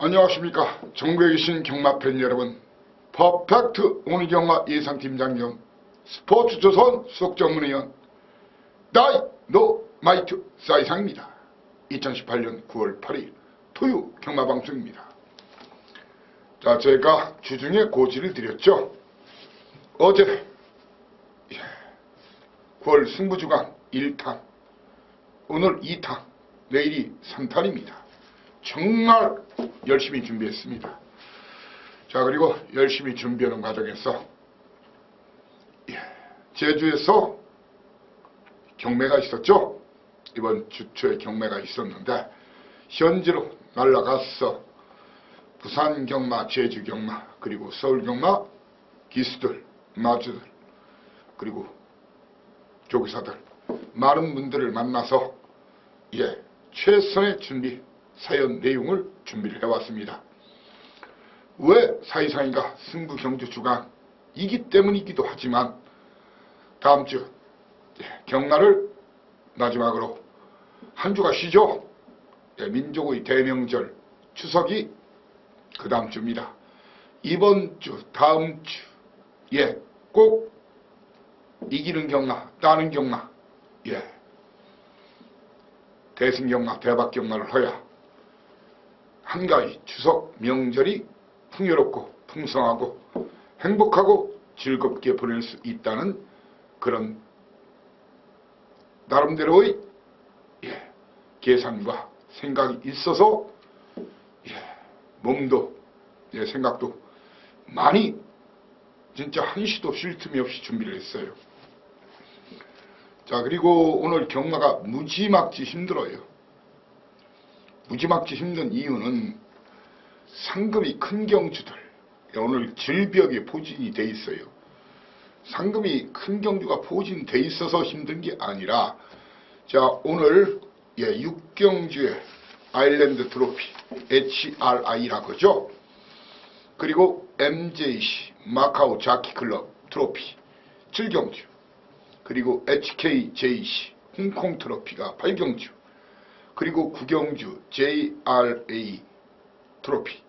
안녕하십니까. 전국에 계신 경마팬 여러분, 퍼펙트 오늘 경마 예상팀장 겸 스포츠조선 수석전문위원 다이노마이트 사이상입니다. 2018년 9월 8일 토요 경마방송입니다. 자, 제가 주중에 고지를 드렸죠. 어제 9월 승부주간 1탄, 오늘 2탄, 내일이 3탄입니다. 정말 열심히 준비했습니다. 자, 그리고 열심히 준비하는 과정에서 제주에서 경매가 있었죠. 이번 주 초에 경매가 있었는데 현지로 날아가서 부산 경마, 제주 경마, 그리고 서울 경마 기수들, 마주들, 그리고 조교사들, 많은 분들을 만나서 최선의 준비 사연 내용을 준비를 해왔습니다. 왜 사이상이가 승부 경주 주간이기 때문이기도 하지만 다음 주 경마를 마지막으로 한 주가 쉬죠. 민족의 대명절 추석이 그 다음 주입니다. 이번 주, 다음 주에 꼭 이기는 경마, 따는 경마, 대승 경마, 대박 경마를 해야 한가위 추석 명절이 풍요롭고 풍성하고 행복하고 즐겁게 보낼 수 있다는 그런 나름대로의 계산과 생각이 있어서 몸도 생각도 많이 진짜 한시도 쉴 틈이 없이 준비를 했어요. 자, 그리고 오늘 경마가 무지막지 힘들어요. 무지막지 힘든 이유는 상금이 큰 경주들, 오늘 질벽에 포진이 돼 있어요. 상금이 큰 경주가 포진돼 있어서 힘든 게 아니라, 자, 오늘 6경주의 아일랜드 트로피 HRI라고 그러죠. 그리고 MJC 마카오 자키클럽 트로피 7경주, 그리고 HKJC 홍콩 트로피가 8경주, 그리고 9경주 JRA 트로피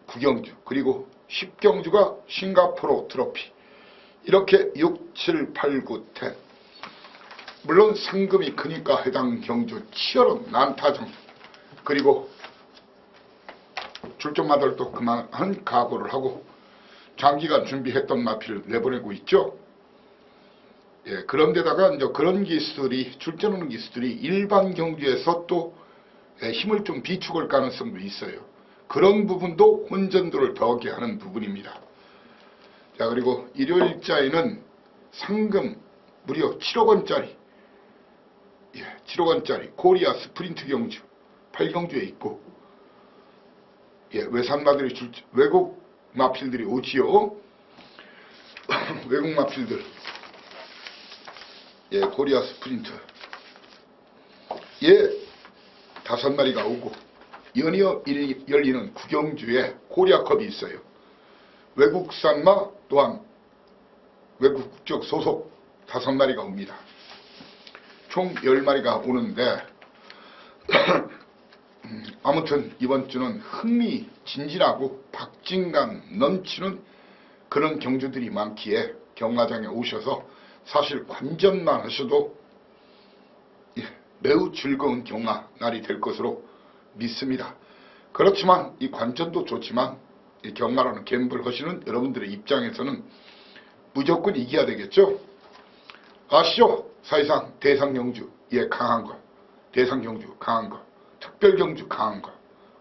9경주, 그리고 10경주가 싱가포르 트로피, 이렇게 6, 7, 8, 9, 10. 물론 상금이 크니까 해당 경주 치열한 난타전, 그리고 출전마들도 그만한 각오를 하고 장기간 준비했던 마필을 내보내고 있죠. 그런데다가 이제 그런 기수들이, 출전하는 기수들이 일반 경주에서 또 힘을 좀 비축할 가능성도 있어요. 그런 부분도 혼전도를 더하게 하는 부분입니다. 자, 그리고 일요일자에는 상금 무려 7억원짜리 7억원짜리 코리아 스프린트 경주 8경주에 있고, 외산마들이 외국 마필들이 오지요. 외국 마필들, 코리아 스프린트 5마리가 오고, 연이어 열리는 9경주에 코리아컵이 있어요. 외국산마 또한 외국 국적 소속 5마리가 옵니다. 총 10마리가 오는데 아무튼 이번 주는 흥미진진하고 박진감 넘치는 그런 경주들이 많기에 경마장에 오셔서 사실 관전만 하셔도 매우 즐거운 경마 날이 될 것으로 믿습니다. 그렇지만 이 관전도 좋지만 이 경마라는 갬블 하시는 여러분들의 입장에서는 무조건 이겨야 되겠죠. 아시죠? 사실상 대상경주 강한 거, 대상경주 강한 거, 특별경주 강한 거.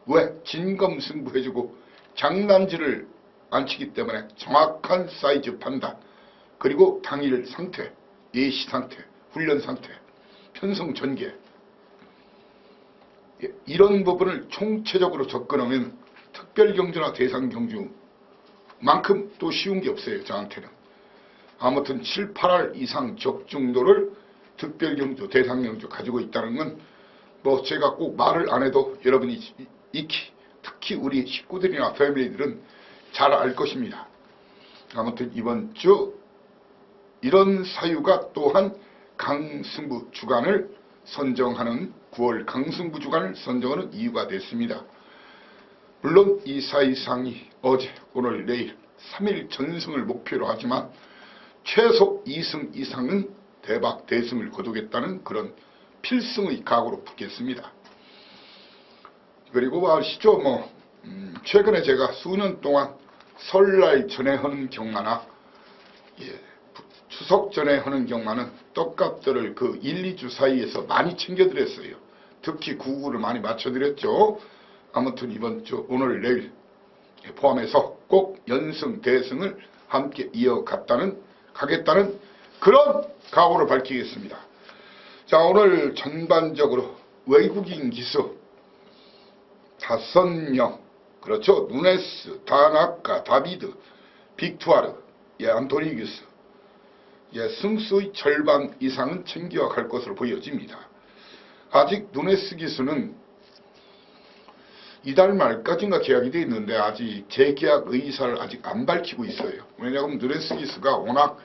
왜? 진검승부 해주고 장난질을 안 치기 때문에 정확한 사이즈 판단, 그리고 당일 상태, 예시 상태, 훈련 상태, 편성 전개, 이런 부분을 총체적으로 접근하면 특별경주나 대상경주만큼 또 쉬운 게 없어요. 저한테는. 아무튼 7, 8할 이상 적중도를 특별경주, 대상경주 가지고 있다는 건 뭐 제가 꼭 말을 안 해도 여러분이 익히, 특히 우리 식구들이나 패밀리들은 잘 알 것입니다. 아무튼 이번 주 이런 사유가 또한 강승부 주간을 선정하는 9월 강승부 주간을 선정하는 이유가 됐습니다. 물론 이 사이상이 어제, 오늘, 내일 3일 전승을 목표로 하지만 최소 2승 이상은 대박 대승을 거두겠다는 그런 필승의 각오로 붙겠습니다. 그리고 아시죠? 최근에 제가 수년 동안 설날 전에 하는 경마나 추석 전에 하는 경마는 떡값들을 그 1, 2주 사이에서 많이 챙겨드렸어요. 특히 구구를 많이 맞춰드렸죠. 아무튼 이번 주 오늘 내일 포함해서 꼭 연승 대승을 함께 가겠다는 그런 각오를 밝히겠습니다. 자, 오늘 전반적으로 외국인 기수 5명, 그렇죠? 누네스, 다나카, 다비드, 빅투아르, 안토니 기수, 승수의 절반 이상은 챙겨갈 것으로 보여집니다. 아직 누네스 기수는 이달 말까지인가 계약이 되어 있는데 아직 재계약 의사를 아직 안 밝히고 있어요. 왜냐하면 누네스 기수가 워낙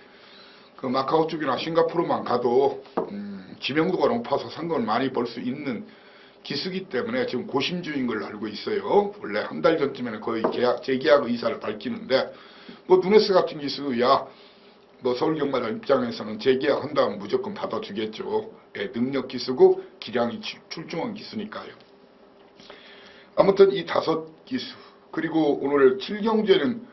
그 마카오 쪽이나 싱가포르만 가도 지명도가 높아서 상금을 많이 벌 수 있는 기수기 때문에 지금 고심중인 걸로 알고 있어요. 원래 한 달 전쯤에는 거의 재계약 의사를 밝히는데 누네스 같은 기수야 서울경마장 입장에서는 재계약 한다면 무조건 받아주겠죠. 능력 기수고 기량이 출중한 기수니까요. 아무튼 이 5기수, 그리고 오늘 7경주에는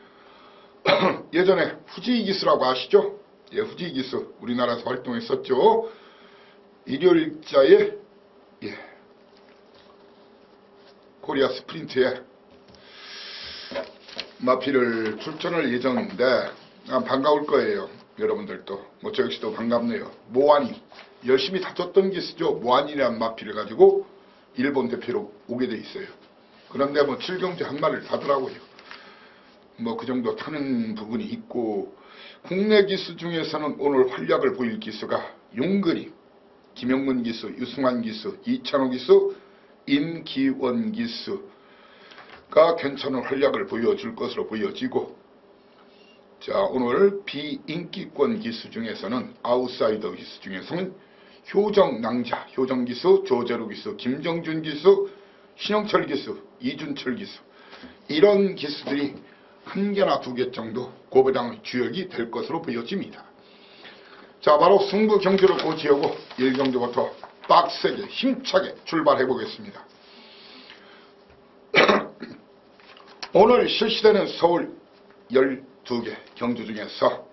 예전에 후지 기수라고 아시죠? 후지 기수 우리나라에서 활동했었죠. 일요일자에 코리아 스프린트에 마피를 출전할 예정인데 반가울 거예요. 여러분들도 저 역시도 반갑네요. 모아니 열심히 다쳤던 기수죠. 모아니라는 마피를 가지고 일본 대표로 오게 돼 있어요. 그런데 7경주 한 마리를 타더라고요. 그 정도 타는 부분이 있고, 국내 기수 중에서는 오늘 활약을 보일 기수가 용근이, 김영문 기수, 유승환 기수, 이찬호 기수, 임기원 기수가 괜찮은 활약을 보여줄 것으로 보여지고, 자, 오늘 비인기권 기수 중에서는 아웃사이더 기수 중에서는 효정 낭자, 효정 기수, 조재루 기수, 김정준 기수, 신영철 기수, 이준철 기수, 이런 기수들이 1개나 2개 정도 고배당 주역이 될 것으로 보여집니다. 자, 바로 승부 경주를 고지하고 1경주부터 빡세게 힘차게 출발해 보겠습니다. 오늘 실시되는 서울 12개 경주 중에서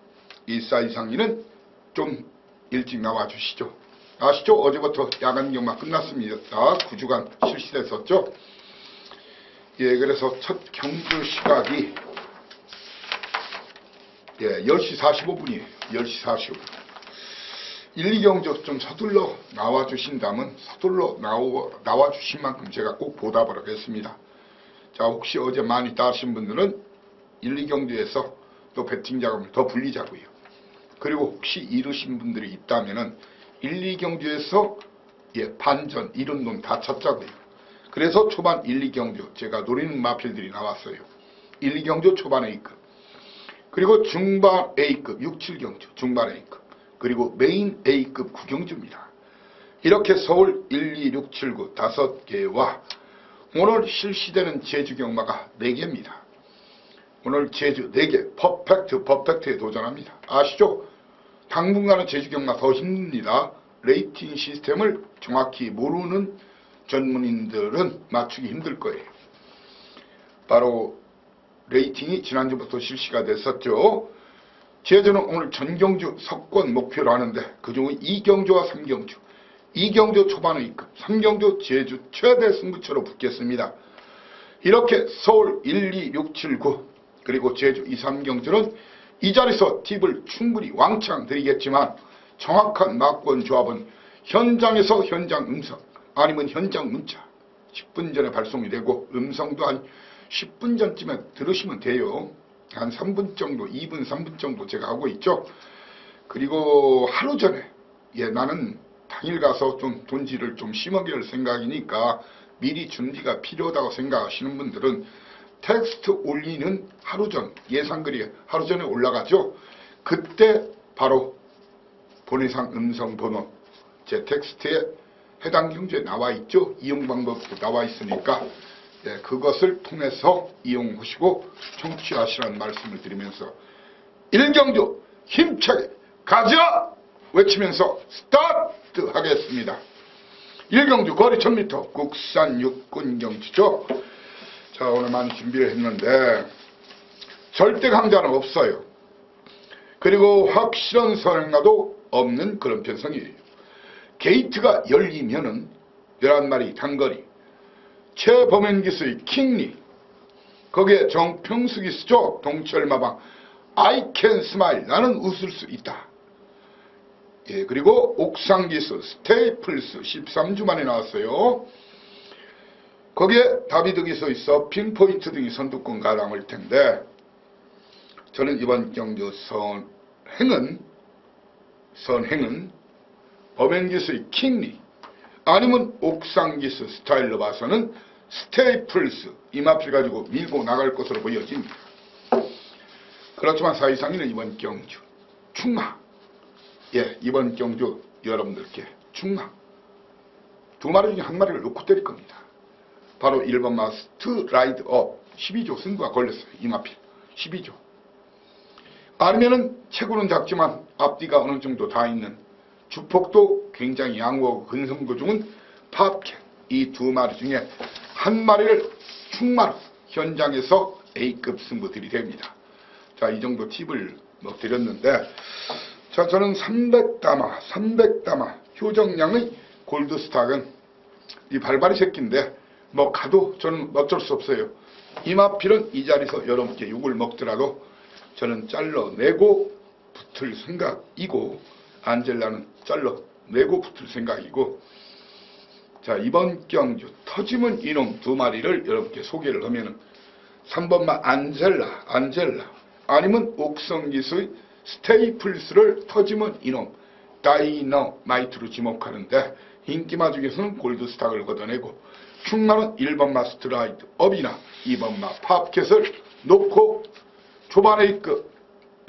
이 사이상리는 좀 일찍 나와 주시죠. 아시죠? 어제부터 야간 경마 끝났습니다. 9주간 실시됐었죠. 그래서 첫 경주 시각이 10시 45분이에요. 10시 45분. 1, 2경주 좀 서둘러 나와주신다면 서둘러 나와주신 만큼 제가 꼭 보답을 하겠습니다. 자, 혹시 어제 많이 따신 분들은 1, 2경주에서 또 배팅 자금을 더 불리자고요. 그리고 혹시 이르신 분들이 있다면은 1, 2경주에서 반전 이런 돈 다 찾자고요. 그래서 초반 1, 2경주 제가 노리는 마필들이 나왔어요. 1, 2경주 초반 A급, 그리고 중반 A급 6, 7경주 중반 A급, 그리고 메인 A급 9경주입니다. 이렇게 서울 1, 2, 6, 7, 9 5개와 오늘 실시되는 제주 경마가 4개입니다. 오늘 제주 4개 퍼펙트에 도전합니다. 아시죠? 당분간은 제주 경마 더 힘듭니다. 레이팅 시스템을 정확히 모르는 전문인들은 맞추기 힘들 거예요. 바로 레이팅이 지난주부터 실시가 됐었죠. 제주는 오늘 전경주 석권 목표로 하는데 그중 2경주와 3경주, 2경주 초반 A급, 3경주 제주 최대 승부처로 붙겠습니다. 이렇게 서울 1, 2, 6, 7, 9 그리고 제주 2, 3경주는 이 자리에서 팁을 충분히 왕창 드리겠지만 정확한 막권 조합은 현장에서 현장 음성 아니면 현장 문자 10분 전에 발송이 되고 음성도 한 10분 전쯤에 들으시면 돼요. 한 3분 정도, 2분, 3분 정도 제가 하고 있죠. 그리고 하루 전에 나는 당일 가서 좀 돈지를 좀 심하게 할 생각이니까 미리 준비가 필요하다고 생각하시는 분들은 텍스트 올리는 하루 전, 예상글이 하루 전에 올라가죠. 그때 바로 본회상 음성 번호 제 텍스트에 해당 경주에 나와 있죠. 이용 방법도 나와 있으니까 예, 그것을 통해서 이용하시고 청취하시라는 말씀을 드리면서 일경주 힘차게 가자 외치면서 스타트 하겠습니다. 일경주 거리 1000m 국산 육군 경주죠. 자, 오늘 많이 준비를 했는데 절대 강자는 없어요. 그리고 확실한 선행가도 없는 그런 편성이에요. 게이트가 열리면은 11마리 단거리 최범행 기수의 킹리, 거기에 정평수 기수죠. 동철마방 I can smile, 나는 웃을 수 있다. 예, 그리고 옥상 기수 스테이플스 13주 만에 나왔어요. 거기에 다비드 기수의 서핑포인트 등이 선두권 가랑할 텐데, 저는 이번 경주 선행은 범행 기수의 킹리 아니면 옥상 기수 스타일로 봐서는 스테이플스 이마필 가지고 밀고 나갈 것으로 보여집니다. 그렇지만 사이상위는 이번 경주 충마, 예, 이번 경주 여러분들께 충마 두 마리 중에 한 마리를 놓고 때릴 겁니다. 바로 1번 마스트 라이드 업 12조 승부가 걸렸어요. 이마필 12조. 아니면은 체구는 작지만 앞뒤가 어느 정도 다 있는 주폭도 굉장히 양호하고 근성도 중은 팝캔, 이 두 마리 중에 한 마리를 충마로 현장에서 A급 승부 들이댑니다. 자, 이 정도 팁을 드렸는데, 자, 저는 300담아 효정량의 골드스탁은 이 발발이 새끼인데 가도 저는 어쩔 수 없어요. 이마필은 이 자리에서 여러분께 욕을 먹더라도 저는 잘라내고 붙을 생각이고, 안젤라는 잘라내고 붙을 생각이고, 자, 이번 경주 터지면 이놈 두 마리를 여러분께 소개를 하면은 3번마 안젤라 아니면 옥성기수의 스테이플스를 터지면 이놈 다이너마이트로 지목하는데, 인기마 중에서는 골드스탁을 걷어내고 충마는 1번마 스트라이드 업이나 2번마 팝켓을 놓고 초반의 급,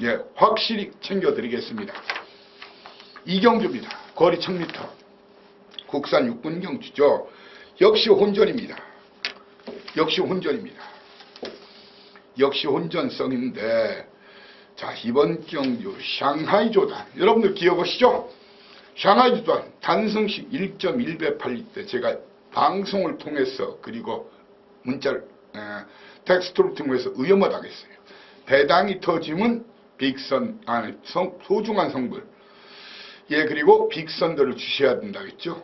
예, 확실히 챙겨드리겠습니다. 이경주입니다. 거리 1000m 국산 육군 경주죠. 역시 혼전입니다. 역시 혼전성인데, 자, 이번 경주 샹하이 조단 여러분들 기억하시죠? 샹하이 조단 단승시 1.1배 팔릴 때 제가 방송을 통해서 그리고 문자를 텍스트를 통해서 의원마당했어요. 배당이 터지면 빅선 안에 소중한 성분, 예, 그리고 빅선들을 주셔야 된다겠죠.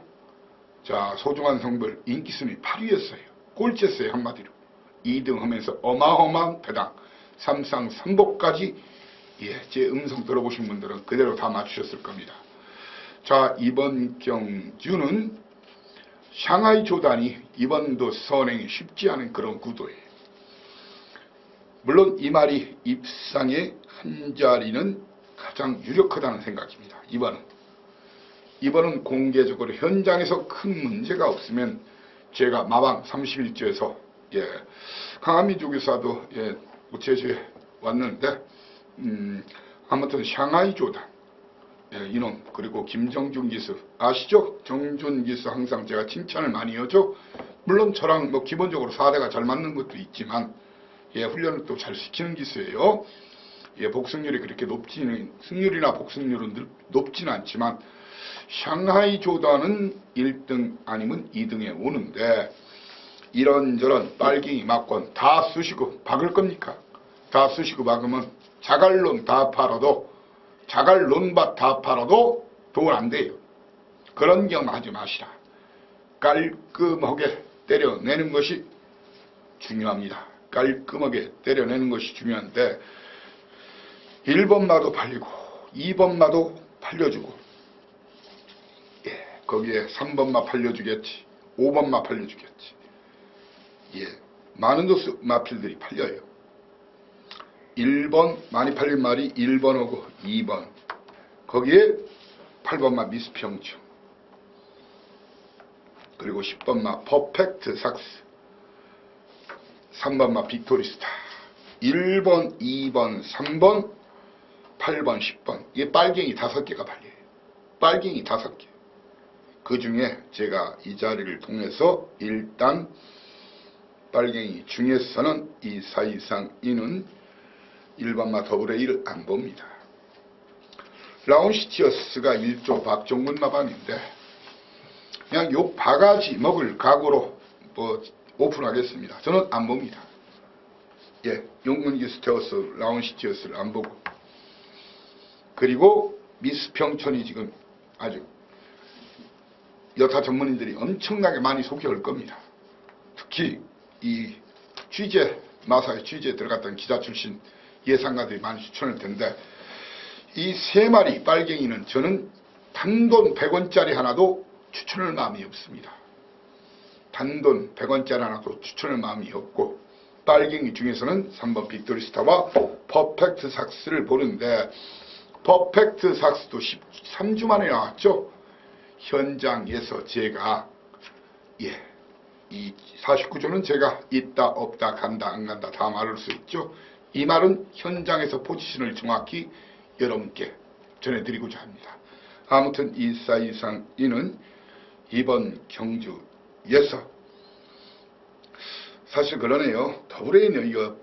자, 소중한 성분 인기순위 8위였어요. 꼴찌였어요. 한마디로 2등 하면서 어마어마한 배당 3상 3복까지, 예, 제 음성 들어보신 분들은 그대로 다 맞추셨을 겁니다. 자, 이번 경주는 샹하이 조단이 이번도 선행이 쉽지 않은 그런 구도예요. 물론 이 말이 입상의 한 자리는 가장 유력하다는 생각입니다. 이번은 공개적으로 현장에서 큰 문제가 없으면 제가 마방 31조에서, 예, 강한민주 교사도, 예, 제주에 왔는데, 아무튼 샹하이 조단, 예, 이놈, 그리고 김정준 기수 아시죠? 정준 기수 항상 제가 칭찬을 많이 하죠. 물론 저랑 기본적으로 사대가 잘 맞는 것도 있지만, 예, 훈련을 또 잘 시키는 기수예요. 예, 복승률이 그렇게 승률이나 복승률은 높지는 않지만 샹하이 조단은 1등 아니면 2등에 오는데, 이런저런 빨갱이 막권 다 쑤시고 박을 겁니까? 다 쑤시고 박으면 자갈론 다 팔아도, 자갈론밭 다 팔아도 돈 안 돼요. 그런 경험 하지 마시라. 깔끔하게 때려내는 것이 중요합니다. 깔끔하게 때려내는 것이 중요한데, 1번마도 팔리고 2번마도 팔려주고, 예, 거기에 3번마 팔려주겠지, 5번마 팔려주겠지. 예, 많은 도수 마필들이 팔려요. 1번 많이 팔린 말이 1번하고 2번, 거기에 8번마 미스평충, 그리고 10번마 퍼펙트 삭스, 3번마 빅토리스타, 1번, 2번, 3번, 8번, 10번. 이게 빨갱이 5개가 팔려요. 빨갱이 5개. 그 중에 제가 이 자리를 통해서 일단 빨갱이 중에서는 이 사이상 이는 일반마 더블 A를 안 봅니다. 라운시티어스가 1조 박종문 마방인데 그냥 요 바가지 먹을 각오로 뭐 오픈하겠습니다. 저는 안 봅니다. 예, 용문기스테어스 라운시티어스를 안 보고, 그리고 미스 평촌이 지금 아주 여타 전문인들이 엄청나게 많이 소개할 겁니다. 특히 이 취재, 마사의 취재에 들어갔던 기자 출신 예상가들이 많이 추천할 텐데, 이 세 마리 빨갱이는 저는 단돈 100원짜리 하나도 추천할 마음이 없습니다. 단돈 100원짜리 하나도 추천할 마음이 없고, 빨갱이 중에서는 3번 빅토리스타와 퍼펙트 삭스를 보는데, 퍼펙트 삭스도 13주 만에 나왔죠. 현장에서 제가 이 49조는 제가 있다 없다 간다 안 간다 다 말할 수 있죠. 이 말은 현장에서 포지션을 정확히 여러분께 전해드리고자 합니다. 아무튼 이 사이상 이는 이번 경주에서 사실 그러네요. 더블A는 이거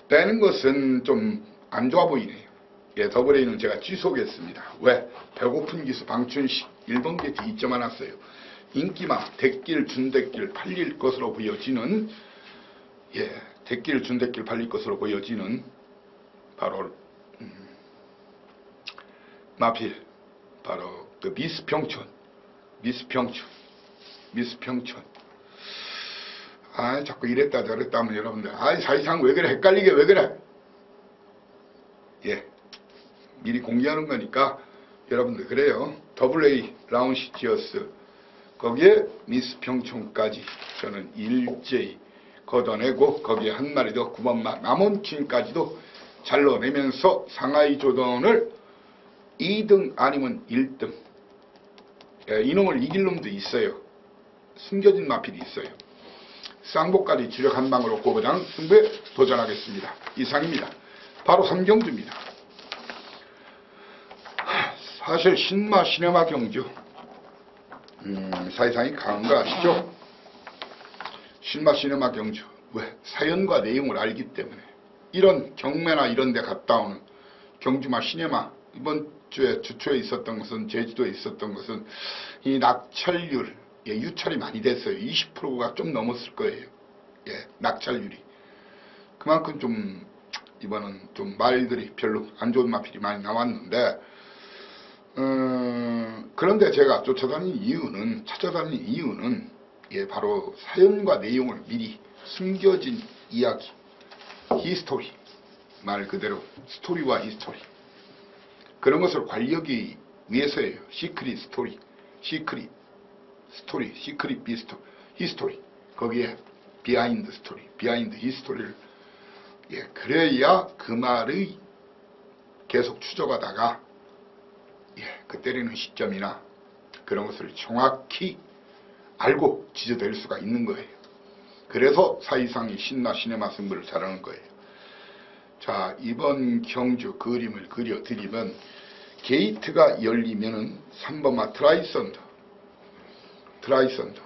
빼는 것은 좀 안 좋아 보이네요. 예, 더블A는 제가 취소하겠습니다. 왜? 배고픈 기수 방춘식 1번 게이트 2점 나왔어요. 인기마 대길 준대길 팔릴 것으로 보여지는, 예, 대길 준대길 팔릴 것으로 보여지는 바로 마필, 바로 그 미스 평촌. 아, 자꾸 이랬다 저랬다 하면 여러분들, 아, 사실상 왜 그래, 헷갈리게 왜 그래. 예, 미리 공개하는 거니까 여러분들 그래요. 더블A 라운시티어스 거기에 미스 평촌까지 저는 일제히 걷어내고, 거기에 한 마리 더 9번마 남원킹까지도 잘라내면서 상하이 조던을 2등 아니면 1등, 예, 이놈을 이길 놈도 있어요. 숨겨진 마필이 있어요. 쌍복까지 주력 한 방으로 고부장 승부에 도전하겠습니다. 이상입니다. 바로 3경주입니다. 사실 신마 시네마 경주 사이상이 강한 거 아시죠? 신마 시네마 경주, 왜? 사연과 내용을 알기 때문에. 이런 경매나 이런 데 갔다 오는 경주마 시네마, 이번 주에 주초에 있었던 것은, 제주도에 있었던 것은 이 낙찰률, 예, 유찰이 많이 됐어요. 20%가 좀 넘었을 거예요. 예, 낙찰률이. 그만큼 좀 이번은 좀 말들이 별로 안 좋은 마필이 많이 나왔는데, 그런데 제가 찾아다닌 이유는 예, 바로 사연과 내용을 미리 숨겨진 이야기, 히스토리, 말 그대로 스토리와 히스토리, 그런 것을 관리하기 위해서예요. 시크릿 스토리, 시크릿 히스토리, 거기에 비하인드 스토리, 비하인드 히스토리를, 예, 그래야 그 말의 계속 추적하다가, 예, 그 때리는 시점이나 그런 것을 정확히 알고 지져낼 수가 있는 거예요. 그래서 사이상이 신나 시네마 승부를 잘하는 거예요. 자, 이번 경주 그림을 그려드리면, 게이트가 열리면은 3번마 트라이선더,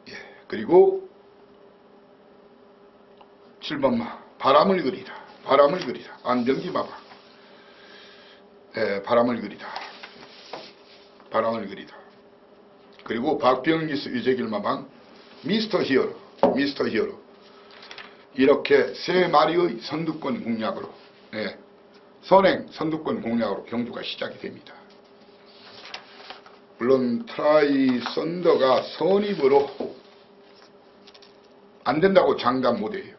예, 그리고 7번마 바람을 그리다, 안정기 마방, 예, 바람을 그리다. 그리고 박병기스 유재길 마방 미스터 히어로, 이렇게 세 마리의 선두권 공략으로, 예, 선행 선두권 공략으로 경주가 시작이 됩니다. 물론 트라이 썬더가 선입으로 안 된다고 장담 못해요.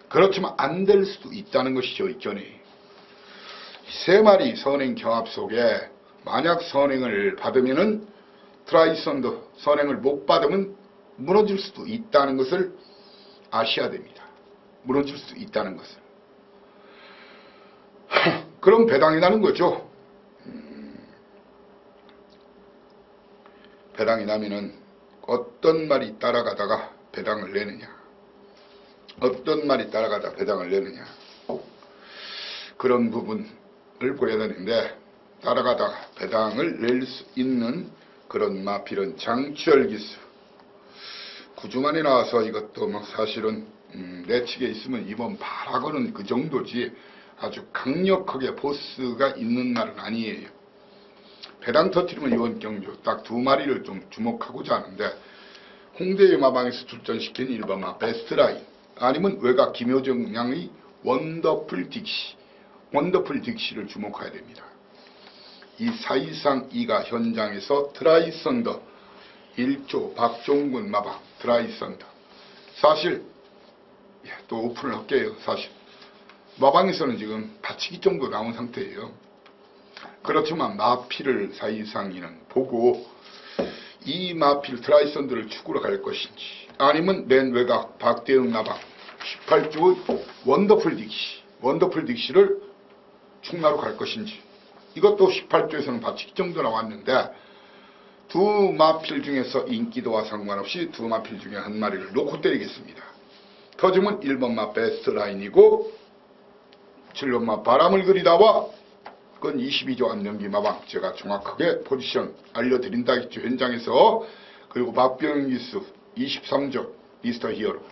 그렇지만 안 될 수도 있다는 것이 저의 견해예요. 세 마리 선행 경합 속에 만약 선행을 받으면은, 트라이 썬더 선행을 못 받으면 무너질 수도 있다는 것을 아셔야 됩니다. 무너질 수도 있다는 것을. 그럼 배당이 나는 거죠. 배당이 나면은 어떤 말이 따라가다가 배당을 내느냐, 그런 부분을 보여야 되는데, 따라가다가 배당을 낼 수 있는 그런 마필은 장추열기수, 9주 만에 나와서 이것도 뭐 사실은 내 측에 있으면 이번 바라고는 그 정도지 아주 강력하게 보스가 있는 날은 아니에요. 배당 터트리면 이번 경주 딱 두 마리를 좀 주목하고자 하는데, 홍대 마방에서 출전시킨 1번마 베스트라인, 아니면 외곽 김효정 양의 원더풀 딕시를 주목해야 됩니다. 이 사이상 2가 현장에서 트라이선더 1조 박종군 마방 트라이선더, 사실 또 오픈을 할게요. 사실 마방에서는 지금 받치기 정도 나온 상태예요. 그렇지만 마필을 사이상 2는 보고 이 마필 트라이선더를 축으로 갈 것인지, 아니면 맨 외곽 박대응 마방 18조의 원더풀 딕시를 충나로 갈 것인지, 이것도 18조에서는 받치기 정도 나왔는데, 두 마필 중에서 인기도와 상관없이 두 마필 중에 한 마리를 놓고 때리겠습니다. 터지면 1번마 베스트라인이고 7번마 바람을 그리다와 그건 22조 안정기 마방, 제가 정확하게 포지션 알려드린다 했죠, 현장에서. 그리고 박병영 기수 23조 미스터 히어로,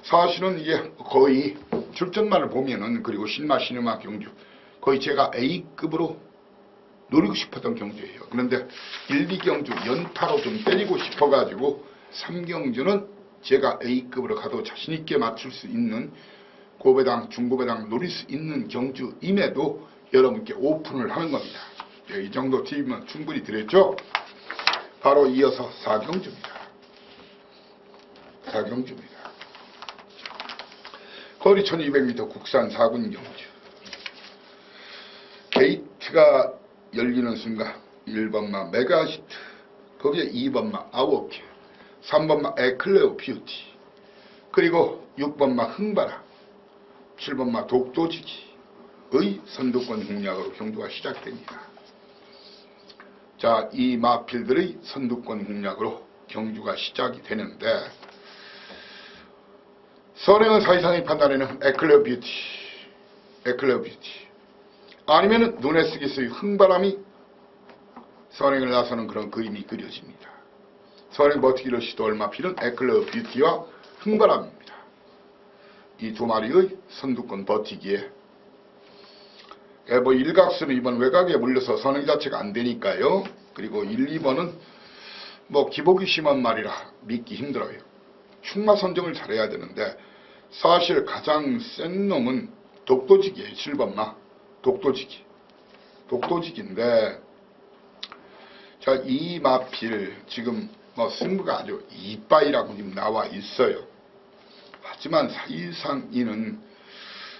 사실은 이게 거의 출전만을 보면은, 그리고 신마 시네마 경주 거의 제가 A급으로 노리고 싶었던 경주예요. 그런데 1, 2경주 연타로 좀 때리고 싶어가지고 3경주는 제가 A급으로 가도 자신있게 맞출 수 있는 고배당, 중고배당 노릴 수 있는 경주임에도 여러분께 오픈을 하는 겁니다. 네, 이 정도 팁은 충분히 드렸죠. 바로 이어서 4경주입니다. 4경주입니다. 거리 1200m 국산 4군 경주. 게이트가 열리는 순간 1번마 메가시트, 거기에 2번마 아워케, 3번마 에클레오 뷰티, 그리고 6번마 흥바라, 7번마 독도지기의 선두권 공략으로 경주가 시작됩니다. 자, 이 마필들의 선두권 공략으로 경주가 시작이 되는데, 선행은 사이상의 판단에는 에클레오 뷰티, 아니면은 눈에 쓰기스의 흥바람이 선행을 나서는 그런 그림이 그려집니다. 선행 버티기를 시도할 마필은 에클레오 뷰티와 흥바람입니다. 이 두 마리의 선두권 버티기에 뭐 일각수는 이번 외곽에 물려서 선행 자체가 안 되니까요. 그리고 1, 2번은 뭐 기복이 심한 말이라 믿기 힘들어요. 충마 선정을 잘해야 되는데, 사실 가장 센 놈은 독도지기예요. 7번마 독도지기인데, 자, 이 마필 지금 뭐 승부가 아주 이빠이라고 지금 나와 있어요. 하지만 사이상 이는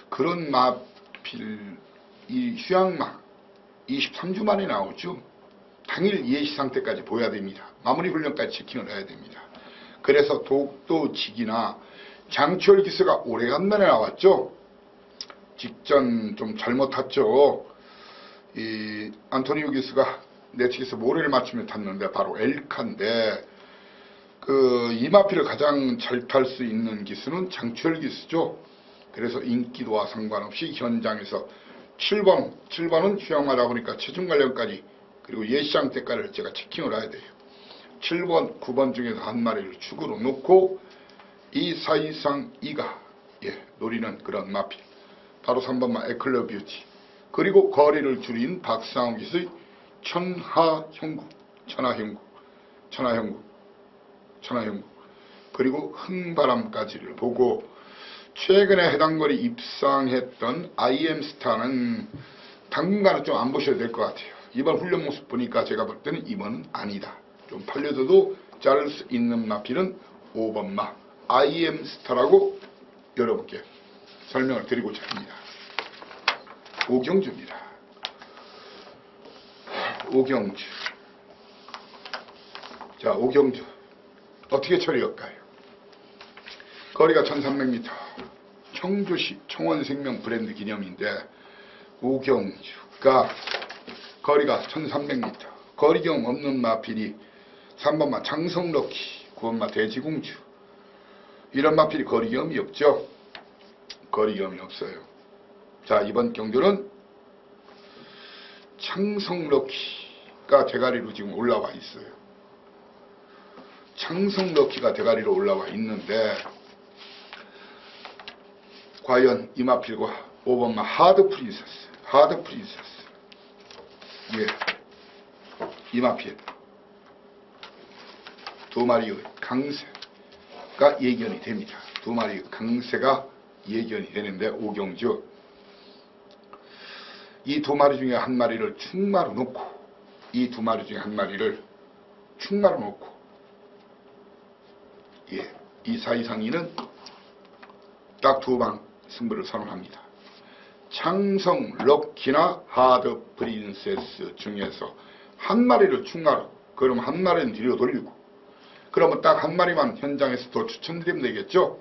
그런 마필, 이 휴양마 23주 만에 나오죠. 당일 예시 상태까지 보여야 됩니다. 마무리 훈련까지 체킹을 해야 됩니다. 그래서 독도지기나 장추열 기수가 오래간만에 나왔죠. 직전 좀 잘못 탔죠. 이 안토니오 기수가 내 측에서 모래를 맞추며 탔는데 바로 엘카인데, 그 이마피를 가장 잘 탈 수 있는 기수는 장추열 기수죠. 그래서 인기도와 상관없이 현장에서 7번은 휴양마다 보니까 체중 관련까지, 그리고 예시장 때까지를 제가 체킹을 해야 돼요. 7번, 9번 중에서 한 마리를 축으로 놓고 이 사이상 2가 노리는 그런 마필, 바로 3번마 에클레오 뷰티, 그리고 거리를 줄인 박상우 기수의 천하형국, 그리고 흥바람까지를 보고, 최근에 해당 거리 입상했던 IM스타는 당분간은 좀 안 보셔도 될 것 같아요. 이번 훈련 모습 보니까 제가 볼 때는 이번은 아니다. 좀 팔려줘도 자를 수 있는 마필은 5번마 IM스타라고 여러분께 설명을 드리고자 합니다. 5경주입니다. 5경주. 자, 5경주 어떻게 처리할까요? 거리가 1300m, 청주시 청원생명 브랜드 기념인데 5경주가 거리가 1300m, 거리 경험 없는 마필이 3번마 장성럭키, 9번마 돼지공주, 이런 마필이 거리 경험이 없죠. 거리 경험이 없어요. 자, 이번 경주는 창성럭키가 대가리로 지금 올라와 있어요. 창성 럭키가 대가리로 올라와 있는데 과연 이마필과 5번마 하드 프린세스 예, 이마필 두 마리의 강세가 예견이 됩니다. 두 마리의 강세가 예견이 되는데 오경주 이 두 마리 중에 한 마리를 충마로 놓고 이 두 마리 중에 한 마리를 충마로 놓고 예, 이 사이상위는 딱 두 방 승부를 선언합니다. 창성 럭키나 하드 프린세스 중에서 한 마리를 충마로 그럼 한 마리는 뒤로 돌리고 그러면 딱 한 마리만 현장에서 더 추천드리면 되겠죠.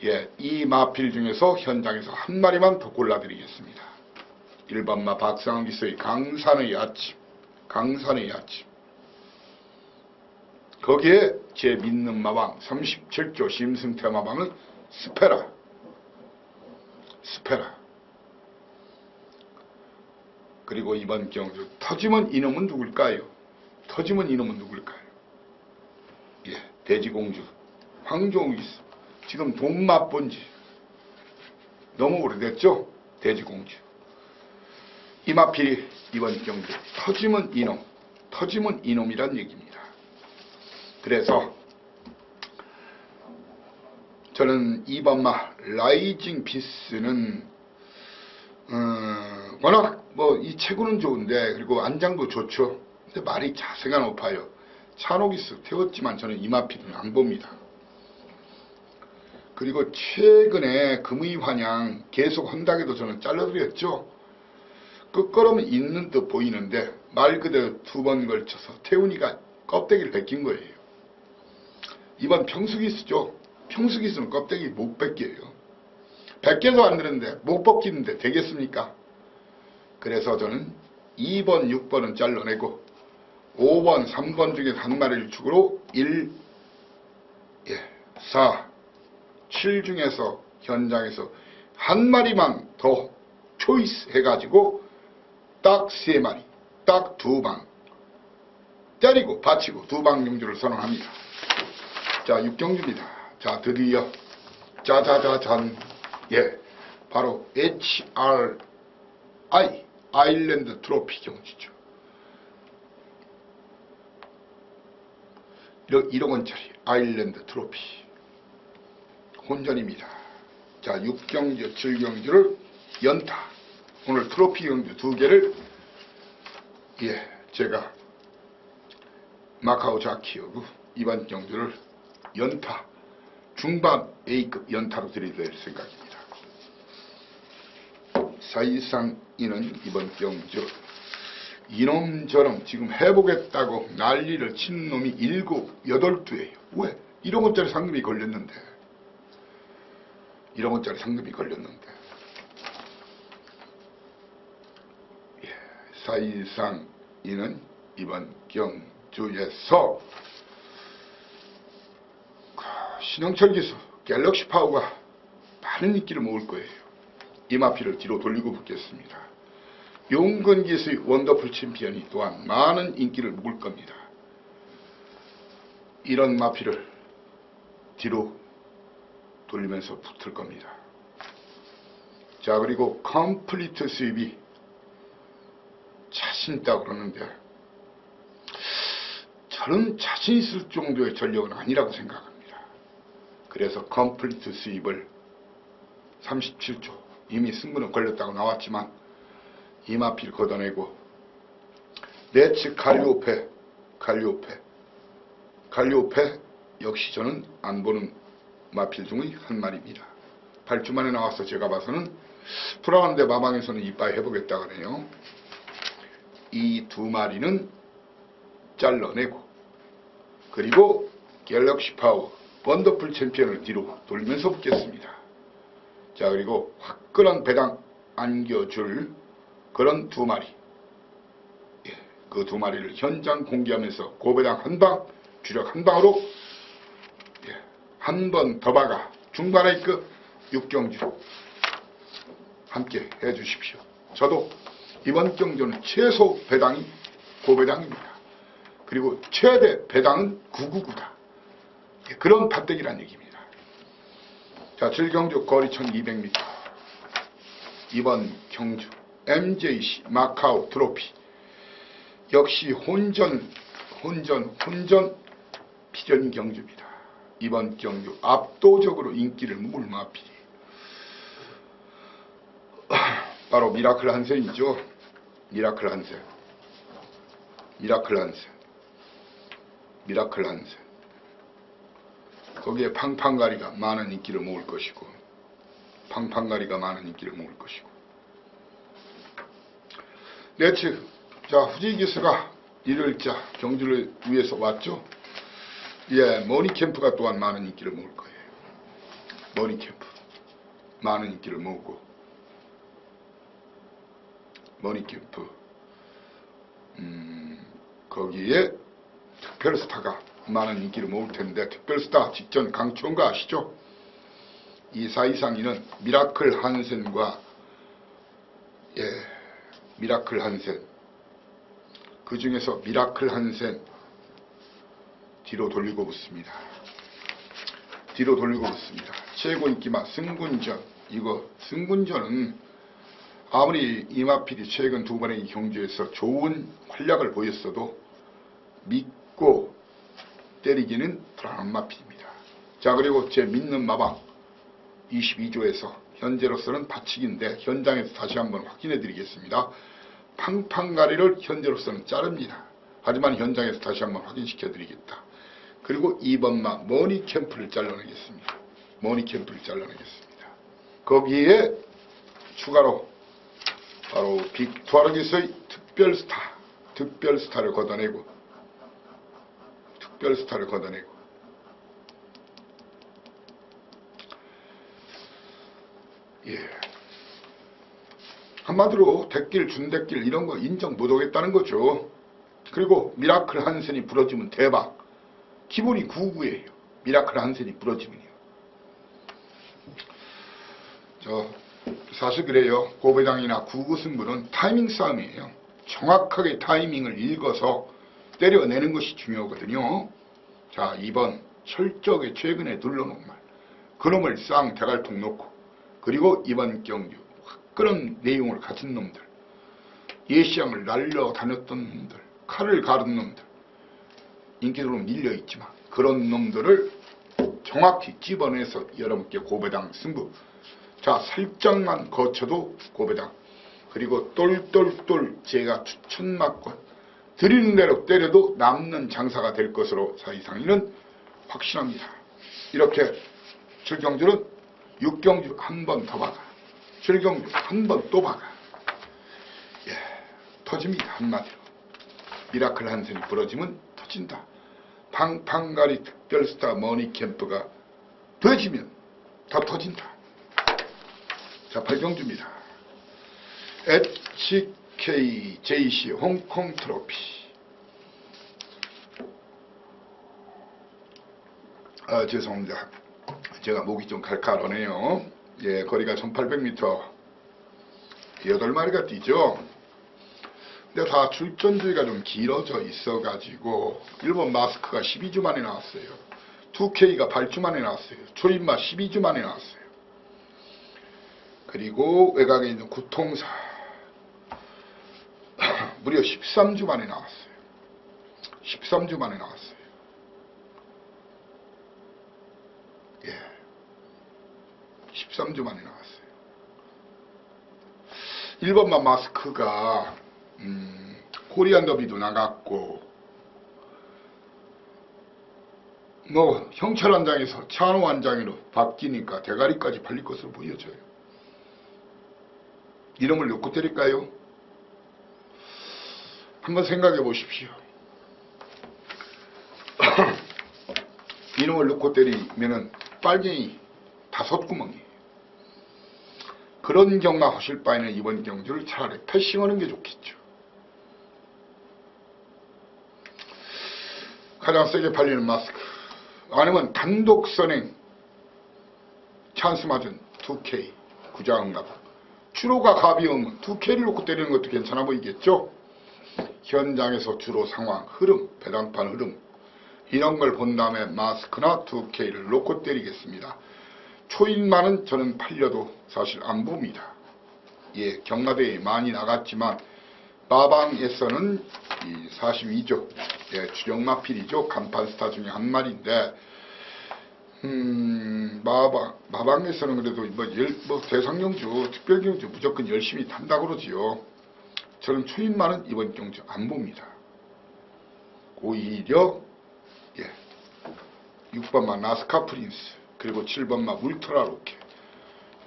예, 이 마필 중에서 현장에서 한 마리만 더 골라드리겠습니다. 1번마 박상원 기수의 강산의 아침 거기에 제 믿는 마방 37조 심승태 마방의 스페라 그리고 이번 경주 터지면 이놈은 누굴까요? 예, 돼지공주 황종우 기수 지금 돈 맛본지 너무 오래됐죠? 돼지공주 이마필이 이번 경주 터지면 이놈이란 얘기입니다. 그래서 저는 2번마 라이징 피스는 워낙 뭐 이 체구는 좋은데 그리고 안장도 좋죠. 근데 말이 자세가 높아요. 찬호기스 태웠지만 저는 이마필은 안 봅니다. 그리고 최근에 금의 환양 계속 한다고도 저는 잘라드렸죠. 끝걸음은 있는 듯 보이는데 말 그대로 두 번 걸쳐서 태훈이가 껍데기를 벗긴 거예요. 이번 평수기수죠. 평수기수는 껍데기 못 벗겨요. 벗겨도 안 되는데 못 벗기는데 되겠습니까? 그래서 저는 2번, 6번은 잘라내고 5번, 3번 중에 한 마리를 축으로 1, 4, 7 중에서 현장에서 한 마리만 더 초이스 해가지고 딱 3마리, 딱 2방 때리고 받치고 2방 용주를 선언합니다. 자, 6경주입니다. 자, 드디어 짜자자잔 예, 바로 HRI 아일랜드 트로피 경주죠. 1억 원짜리 아일랜드 트로피 혼전입니다. 자, 6경주, 7경주를 연타. 오늘 트로피 경주 2개를 예, 제가 마카오 자키하고 이번 경주를 연타, 중반 A급 연타로 드릴 생각입니다. 사실상 이는 이번 경주 이놈저놈 지금 해보겠다고 난리를 친 놈이 7, 8두예요. 왜? 1억 원짜리 상금이 걸렸는데. 1억 원짜리 상금이 걸렸는데. 예, 사실상 이는 이번 경주에서 신영철 기수 갤럭시 파워가 많은 인기를 모을 거예요. 이마피를 뒤로 돌리고 붙겠습니다. 용건 기수의 원더풀 챔피언이 또한 많은 인기를 모을 겁니다. 이런 마피를 뒤로 돌리면서 붙을 겁니다. 자, 그리고 컴플리트 수입이 자신 있다고 그러는데 저는 자신 있을 정도의 전력은 아니라고 생각합니다. 그래서 컴플리트 수입을 37조 이미 승부는 걸렸다고 나왔지만 이마필 걷어내고 네츠 갈리오페 역시 저는 안 보는 마필 중의 한 마리입니다. 8주 만에 나와서 제가 봐서는 불안한데 마방에서는 이빠이 해보겠다 그래요. 이 두 마리는 잘라내고 그리고 갤럭시 파워 원더풀 챔피언을 뒤로 돌리면서 붙겠습니다. 자, 그리고 화끈한 배당 안겨줄 그런 두 마리. 예, 그 두 마리를 현장 공개하면서 고배당 한 방, 주력 한 방으로 예, 한 번 더 박아 중반 A급 6경주 함께 해주십시오. 저도 이번 경주는 최소 배당이 고배당입니다. 그리고 최대 배당은 999다. 그런 판때기란 얘기입니다. 자, 7경주 거리 1200m. 이번 경주 MJC 마카오 트로피. 역시 혼전 피전 경주입니다. 이번 경주 압도적으로 인기를 물마피. 바로 미라클 한센이죠. 미라클 한센. 거기에 팡팡가리가 많은 인기를 모을 것이고, 내측, 자, 후지 기수가 일요일자 경주를 위해서 왔죠. 예, 머니캠프가 또한 많은 인기를 모을 거예요. 머니캠프 많은 인기를 모으고, 머니캠프 거기에 특별스타가 많은 인기를 모을 텐데, 특별스타 직전 강추한 거 아시죠? 이 사이상이는 미라클 한센과 미라클 한센, 그 중에서 미라클 한센 뒤로 돌리고 붙습니다. 최고 인기마 승군전. 이거 승군전은 아무리 이마필이 최근 두 번의 경주에서 좋은 활약을 보였어도 믿고 때리기는 불안한 마필입니다. 자, 그리고 제 믿는 마방 22조에서 현재로서는 받치기인데 현장에서 다시 한번 확인해 드리겠습니다. 팡팡가리를 현재로서는 자릅니다. 하지만 현장에서 다시 한번 확인시켜 드리겠다. 그리고 2번마 머니캠프를 잘라내겠습니다. 거기에 추가로 바로 빅투아르기스의 특별스타를 걷어내고 한마디로 대길 준대길 이런 거 인정 못하겠다는 거죠. 그리고 미라클 한센이 부러지면 대박. 기본이 99예요. 미라클 한센이 부러지면요. 사실 그래요. 고배당이나 99 승부는 타이밍 싸움이에요. 정확하게 타이밍을 읽어서 때려내는 것이 중요하거든요. 자, 2번 철저하게 최근에 둘러놓은 말. 그놈을 쌍 대갈통 놓고, 그리고 이번 경주 그런 내용을 가진 놈들, 예시장을 날려다녔던 놈들, 칼을 가른 놈들, 인기도로 밀려있지만 그런 놈들을 정확히 집어내서 여러분께 고배당 승부. 자, 살짝만 거쳐도 고배당. 그리고 똘똘똘 제가 추천막권 드리는 대로 때려도 남는 장사가 될 것으로 사이상이는 확신합니다. 이렇게 7경주는 6경주 한 번 더 박아, 7경주 한 번 또 박아. 터집니다. 한마디로 미라클 한센이 부러지면 터진다. 팡팡가리 특별스타 머니캠프가 더해지면 더 터진다. 자, 8경주입니다. HKJC 홍콩 트로피. 죄송합니다. 제가 목이 좀 칼칼하네요. 예, 거리가 1800m. 8마리가 뛰죠. 근데 다 출전주의가 좀 길어져 있어가지고 일본 마스크가 12주 만에 나왔어요. 2K가 8주 만에 나왔어요. 초림마 12주 만에 나왔어요. 그리고 외곽에 있는 구통사 무려 13주 만에 나왔어요. 13주 만에 나왔어요. 예, 13주 만에 나왔어요. 1번만 마스크가 코리안 더비도 나갔고, 뭐 형철한장에서 찬호한장으로 바뀌니까 대가리까지 팔릴 것으로 보여져요. 이름을 놓고 때릴까요? 한번 생각해 보십시오. 이름을 놓고 때리면은 빨갱이 5구멍이에요. 그런 경마 하실 바에는 이번 경주를 차라리 패싱하는 게 좋겠죠. 가장 세게 팔리는 마스크, 아니면 단독 선행 찬스 맞은 2K 구자응답. 추로가 갑이 오면 2K를 놓고 때리는 것도 괜찮아 보이겠죠. 현장에서 주로 상황, 흐름, 배당판 흐름 이런 걸 본 다음에 마스크나 2K를 놓고 때리겠습니다. 초인만은 저는 팔려도 사실 안 봅니다. 예, 경마대에 많이 나갔지만 마방에서는 이 42조 예, 주력마필이죠. 간판 스타 중에 한 마리인데 마방에서는 그래도 뭐 대상경주, 특별경주 무조건 열심히 탄다 그러지요. 저는 초인만은 이번 경주 안 봅니다. 오히려 예, 6번마 나스카 프린스 그리고 7번마 울트라 로켓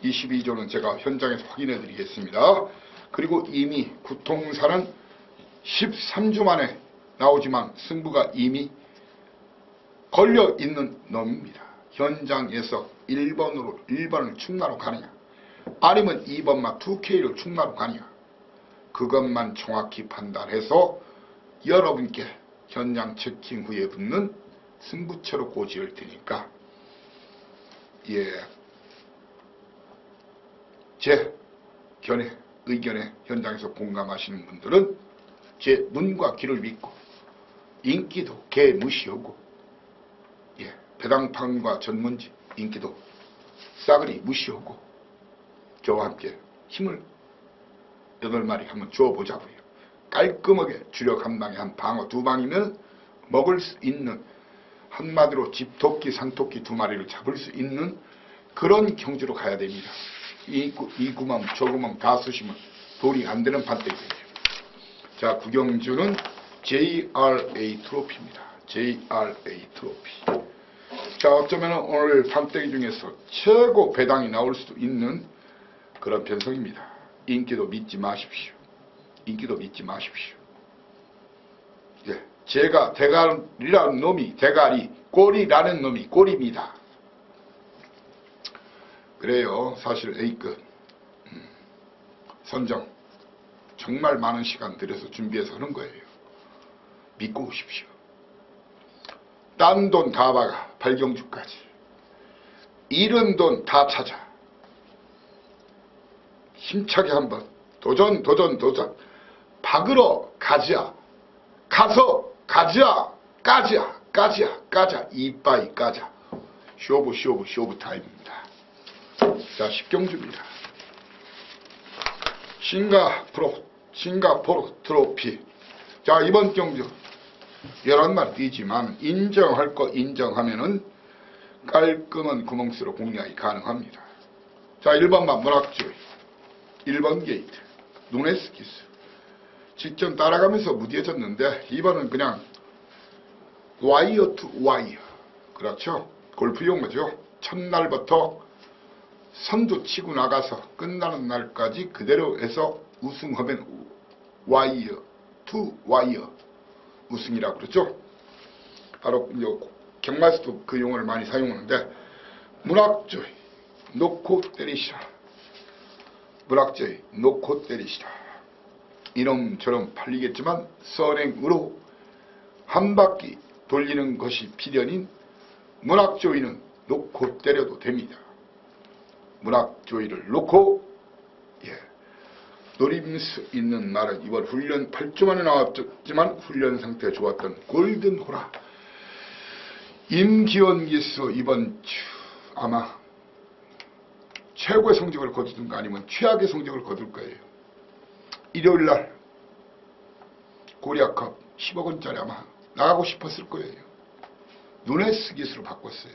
22조는 제가 현장에서 확인해 드리겠습니다. 그리고 이미 구통사는 13주 만에 나오지만 승부가 이미 걸려 있는 놈입니다. 현장에서 1번을 충나로 가느냐 아니면 2번마 2K를 충나로 가느냐 그것만 정확히 판단해서 여러분께 현장 체킹 후에 붙는 승부처로 고지할 테니까 예, 제 의견에 현장에서 공감하시는 분들은 제 눈과 귀를 믿고 인기도 개 무시하고 예, 배당판과 전문지 인기도 싸그리 무시하고 저와 함께 힘을 8마리 한번 주어보자고요. 깔끔하게 주력 한 방에 한 방어 2방이면 먹을 수 있는 한마디로 집토끼 산토끼 2마리를 잡을 수 있는 그런 경주로 가야 됩니다. 이 구멍 저 구멍 다 쓰시면 돌이 안 되는 판때기예요. 자, 구경주는 JRA 트로피입니다. JRA 트로피. 자, 어쩌면 오늘 판때기 중에서 최고 배당이 나올 수도 있는 그런 변성입니다. 인기도 믿지 마십시오. 인기도 믿지 마십시오. 예, 제가 대가리라는 놈이 대가리, 꼬리라는 놈이 꼬리입니다. 그래요. 사실 A급 선정 정말 많은 시간 들여서 준비해서 하는 거예요. 믿고 오십시오. 딴 돈 다 박아 발경주까지 잃은 돈 다 찾아 힘차게 한번 도전 박으러 가자. 가서 가자. 까자 이빠이 까자. 쇼부 타임입니다. 자, 10경주입니다. 싱가포르 트로피. 자, 이번 경주 11마리 뛰지만 인정할 거 인정하면은 깔끔한 구멍수로 공략이 가능합니다. 자, 1번만 문학주의 1번 게이트 누네스 기수 직전 따라가면서 무디해졌는데 이번은 그냥 와이어 투 와이어 그렇죠. 골프 용어죠. 첫날부터 선두 치고 나가서 끝나는 날까지 그대로 해서 우승하면 와이어 투 와이어 우승이라고 그러죠. 바로 경마에서도 그 용어를 많이 사용하는데 문학주의 놓고 때리시라. 문학주의 놓고 때리시라. 이놈저놈 팔리겠지만 선행으로 한 바퀴 돌리는 것이 필연인 문학조이는 놓고 때려도 됩니다. 문학조이를 놓고 노릴 수 있는 날은 이번 훈련 8주 만에 나왔지만 훈련 상태가 좋았던 골든호라 임기원 기수 이번 주 아마 최고의 성적을 거두든가 아니면 최악의 성적을 거둘 거예요. 일요일날 고리아컵 10억원짜리 아마 나가고 싶었을 거예요. 누네스 기수로 바꿨어요.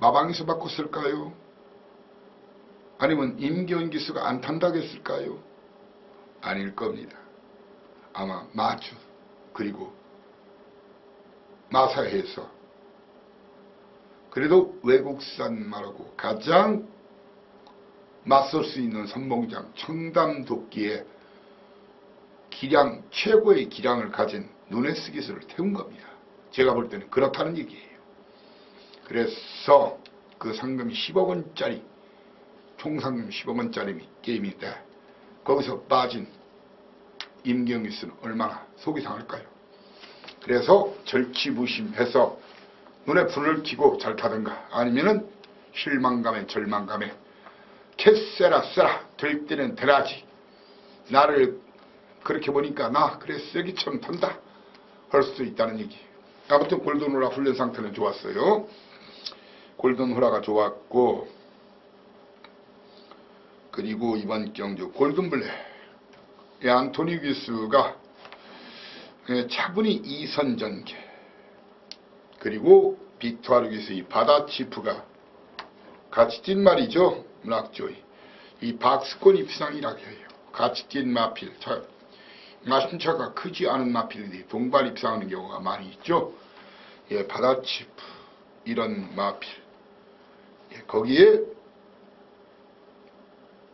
마방에서 바꿨을까요? 아니면 임기원 기수가 안 탄다고 했을까요? 아닐 겁니다. 아마 마주 그리고 마사에서 그래도 외국산 말하고 가장 맞설 수 있는 선봉장 청담도끼의 기량 최고의 기량을 가진 누네스 기수를 태운 겁니다. 제가 볼 때는 그렇다는 얘기예요. 그래서 그 상금이 10억원짜리 총상금 10억원짜리 게임인데 거기서 빠진 임기영 기수는 얼마나 속이 상할까요? 그래서 절치부심해서 눈에 불을 켜고 잘 타든가 아니면은 실망감에 절망감에 캐세라 들 때는 대라지 나를 그렇게 보니까 나 그래 쐐기처럼 탄다 할 수도 있다는 얘기예요. 아무튼 골든후라 훈련 상태는 좋았어요. 골든후라가 좋았고, 그리고 이번 경주 골든블랙 안토니 기스가 차분히 이선전개, 그리고 빅토르 기스의 바다치프가 같이 뛴 말이죠. 락조이 이 박스권이 비상이라고 해요. 같이 뛴 마필, 마신차가 크지 않은 마필들이 동반 입상하는 경우가 많이 있죠. 예, 바다치프 이런 마필, 예, 거기에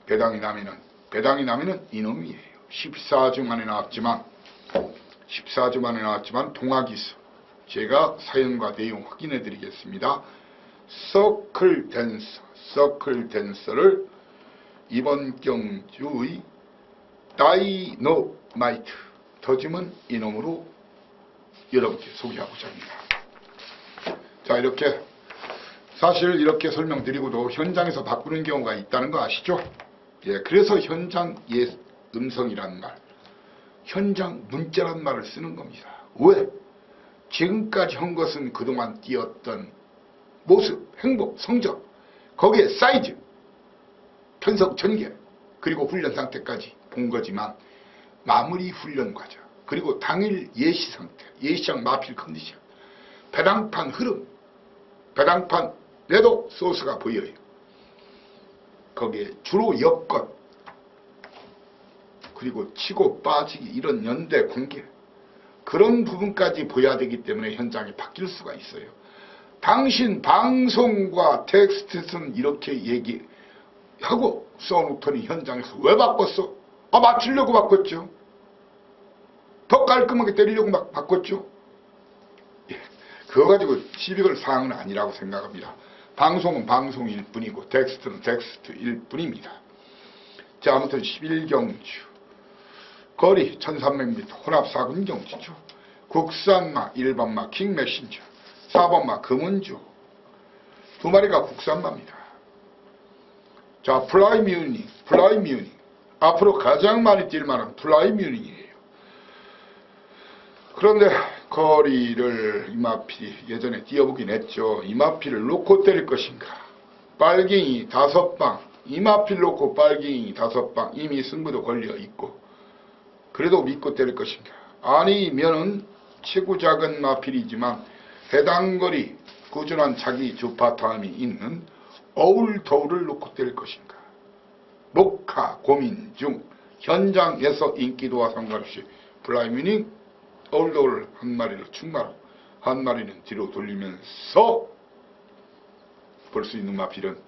배당이 나면은 이놈이에요. 14주 만에 나왔지만 동학이수, 제가 사연과 내용 확인해 드리겠습니다. 서클 댄서를 이번 경주의 다이노마이트 터지면 이놈으로 여러분께 소개하고자 합니다. 자, 이렇게 사실 이렇게 설명드리고도 현장에서 바꾸는 경우가 있다는 거 아시죠? 예, 그래서 현장 음성이란 말, 현장 문자란 말을 쓰는 겁니다. 왜? 지금까지 한 것은 그동안 띄었던 모습, 행복, 성적, 거기에 사이즈, 편성 전개, 그리고 훈련 상태까지 본 거지만 마무리 훈련 과정, 그리고 당일 예시 상태, 예시장 마필 컨디션, 배당판 흐름, 배당판에도 소스가 보여요. 거기에 주로 여건, 그리고 치고 빠지기, 이런 연대 관계, 그런 부분까지 보여야 되기 때문에 현장이 바뀔 수가 있어요. 당신 방송과 텍스트는 이렇게 얘기하고 써놓더니 현장에서 왜 바꿨어? 맞추려고 바꿨죠. 더 깔끔하게 때리려고 막 바꿨죠. 예, 그거 가지고 시비 걸 사항은 아니라고 생각합니다. 방송은 방송일 뿐이고 텍스트는 텍스트일 뿐입니다. 자, 아무튼 11경주 거리 1300m 혼합 4군 경주죠. 국산마, 일반마, 킹메신저, 4번마 금은주, 두 마리가 국산마입니다. 자, 플라이 뮤닝, 앞으로 가장 많이 뛸 만한 플라이 뮤닝이에요. 그런데 거리를 이마필이 예전에 뛰어보긴 했죠. 이마필을 놓고 때릴 것인가, 빨갱이 5방, 이마필 놓고 빨갱이 5방, 이미 승부도 걸려있고 그래도 믿고 때릴 것인가, 아니면은 최고 작은 마필이지만 해당 거리 꾸준한 자기 주파탐이 있는 어울더울을 놓고 때릴 것인가. 목하 고민 중 현장에서 인기도와 상관없이 플라이뮤닝 어울더울 한 마리를 충마로, 한 마리는 뒤로 돌리면서 볼 수 있는 마필은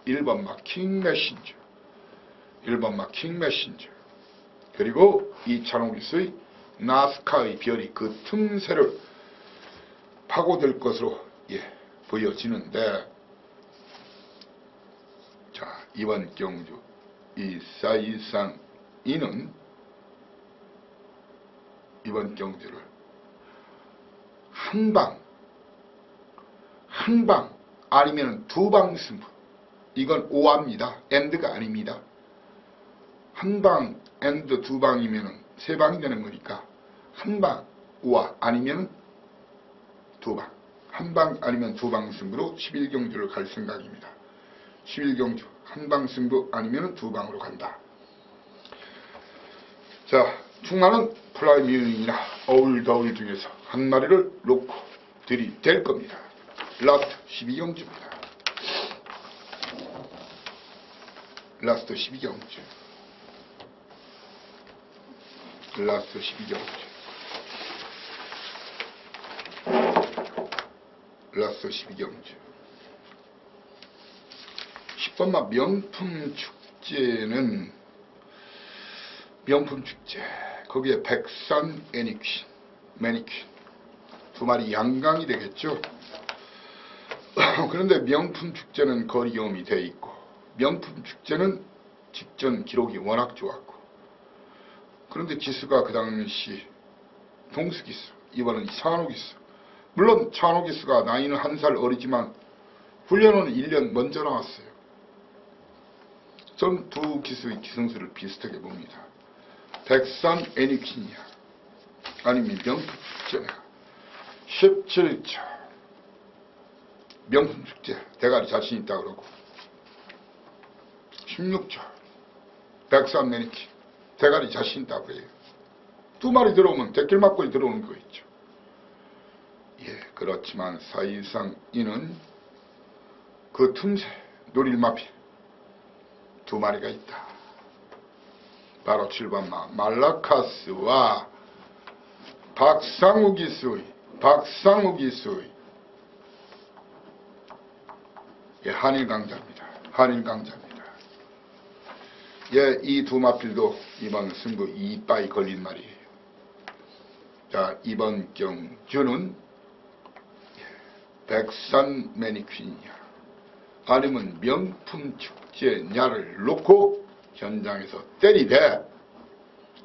1번마 킹메신저, 그리고 이찬호기스의 나스카의 별이 그 틈새를 파고들 것으로 보여지는데, 자, 이번 경주 이 사이상 이는 이번 경주를 한방 아니면 두방 승부, 이건 오합니다. 엔드가 아닙니다. 한방 엔드 두방이면 세방이 되는 거니까 한방 오와 아니면 두방, 한방 아니면 두방 승부로 11경주를 갈 생각입니다. 11경주 한방 승부 아니면 두방으로 간다. 자, 충나는 플라이뮤닝이나 어울더울 중에서 한 마리를 놓고 들이댈 겁니다. 라스트 12경주입니다. 라스트 12경주. 라스트 12경주. 10번마 명품축제는 명품축제, 거기에 백산 매니퀸 두 마리 양강이 되겠죠. 그런데 명품축제는 거리경험이 되어 있고, 명품축제는 직전 기록이 워낙 좋았고, 그런데 기수가 그 당시 동수기수, 이번은 찬호기수. 물론 찬호기수가 나이는 1살 어리지만 훈련은 1년 먼저 나왔어요. 전 두 기수의 기승수를 비슷하게 봅니다. 백산 애니퀸이야. 아니면 명품축제냐. 17조 명품축제 대가리 자신 있다 그러고, 16조 백산 매니퀸 대가리 자신 있다 그래요. 두 마리 들어오면 대길 맞고 들어오는 거 있죠. 예, 그렇지만 사실상 이는 그 틈새 노릴 마필 두 마리가 있다. 바로 7번마 말라카스와 박상욱이 수의 예, 한일강자입니다. 한일강자입니다. 예, 이 두 마필도 이번 승부 이빠이 걸린 말이에요. 자, 이번 경주는 백산 매니퀸이냐 아니면 명품 축제냐를 놓고 현장에서 때리되